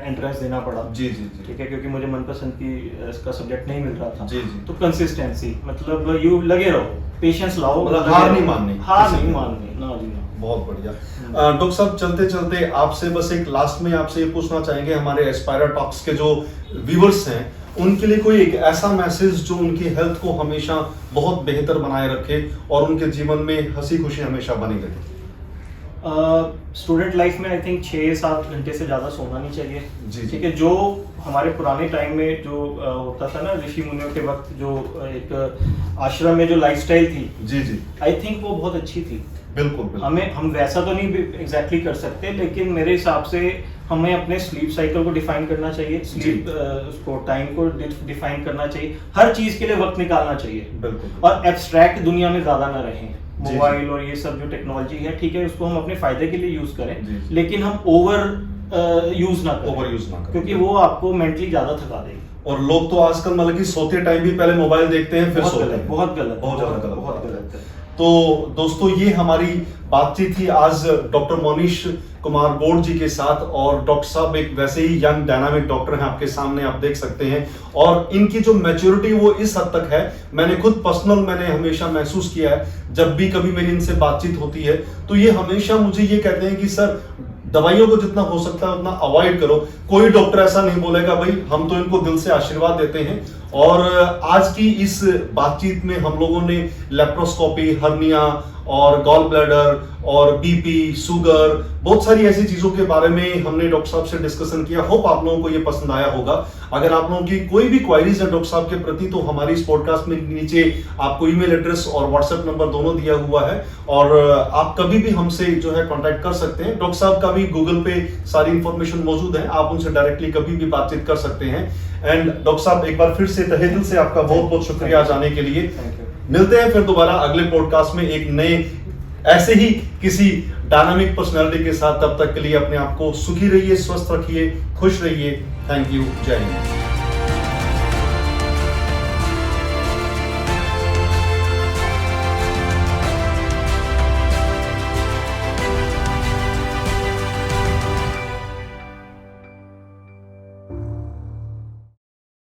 एंट्रेंस देना पड़ा। जी जी जी ठीक है, क्योंकि मुझे मनपसंद की इसका सब्जेक्ट नहीं मिल रहा था। जी जी। तो कंसिस्टेंसी, मतलब यू लगे रहो, पेशेंस लाओ, मतलब लगे हार रहो। नहीं माननी, हार किसी नहीं भी। माननी, ना जी ना। बहुत बढ़िया। डॉक्टर साहब, चलते चलते आपसे बस एक लास्ट में आपसे ये पूछना चाहेंगे, हमारे एस्पायरा टॉक्स के जो व्यूअर्स हैं उनके लिए कोई एक ऐसा मैसेज जो उनकी हेल्थ को हमेशा बहुत बेहतर बनाए रखे और उनके जीवन में हंसी खुशी हमेशा बनी रहे। स्टूडेंट लाइफ में आई थिंक 6-7 घंटे से ज़्यादा सोना नहीं चाहिए। जी, जी। ठीक है, जो हमारे पुराने टाइम में जो होता था ना, ऋषि मुनियों के वक्त जो एक आश्रम में जो लाइफस्टाइल थी, जी जी, आई थिंक वो बहुत अच्छी थी। बिल्कुल बिल्कुल। हम वैसा तो नहीं एग्जैक्टली कर सकते, लेकिन मेरे हिसाब से हमें अपने स्लीप साइकिल को डिफाइन करना चाहिए, स्लीप उसको टाइम को डिफाइन करना चाहिए, हर चीज़ के लिए वक्त निकालना चाहिए। बिल्कुल। और एब्स्ट्रैक्ट दुनिया में ज़्यादा ना रहें। जी, मोबाइल और ये सब जो टेक्नोलॉजी है, ठीक है, उसको हम अपने फायदे के लिए यूज करें, जी, जी। लेकिन हम ओवर यूज ना करें। ओवर यूज ना करें, क्योंकि वो आपको मेंटली ज्यादा थका देगी। और लोग तो आजकल मतलब कि सोते टाइम भी पहले मोबाइल देखते हैं फिर बहुत सोते गलत, हैं। बहुत गलत, बहुत ज्यादा गलत बहुत बात है। गलत है। तो दोस्तों, ये हमारी बातचीत थी आज डॉक्टर मोनीश कुमार गौड़ जी के साथ। और डॉक्टर साहब एक वैसे ही यंग डायनामिक डॉक्टर हैं, आपके सामने आप देख सकते हैं। और इनकी जो मैच्योरिटी वो इस हद तक है, मैंने खुद पर्सनल मैंने हमेशा महसूस किया है, जब भी कभी मेरी इनसे बातचीत होती है तो ये हमेशा मुझे ये कहते हैं कि सर, दवाइयों को जितना हो सकता है उतना अवॉइड करो। कोई डॉक्टर ऐसा नहीं बोलेगा भाई, हम तो इनको दिल से आशीर्वाद देते हैं। और आज की इस बातचीत में हम लोगों ने लेप्रोस्कोपी, हर्निया और गॉल ब्लैडर और बीपी, शुगर, बहुत सारी ऐसी चीजों के बारे में हमने डॉक्टर साहब से डिस्कशन किया। होप आप लोगों को ये पसंद आया होगा। अगर आप लोगों की कोई भी क्वायरीज है डॉक्टर साहब के प्रति, तो हमारी इस पॉडकास्ट में नीचे आपको ईमेल एड्रेस और व्हाट्सएप नंबर दोनों दिया हुआ है, और आप कभी भी हमसे जो है कांटेक्ट कर सकते हैं। डॉक्टर साहब का भी गूगल पे सारी इंफॉर्मेशन मौजूद है, आप उनसे डायरेक्टली कभी भी बातचीत कर सकते हैं। एंड डॉक्टर साहब, एक बार फिर से तहे दिल से आपका बहुत बहुत शुक्रिया जाने के लिए। Thank you. मिलते हैं फिर दोबारा अगले पॉडकास्ट में एक नए ऐसे ही किसी डायनामिक पर्सनालिटी के साथ। तब तक के लिए अपने आप को सुखी रहिए, स्वस्थ रखिए, खुश रहिए। Thank you. जय हिंद।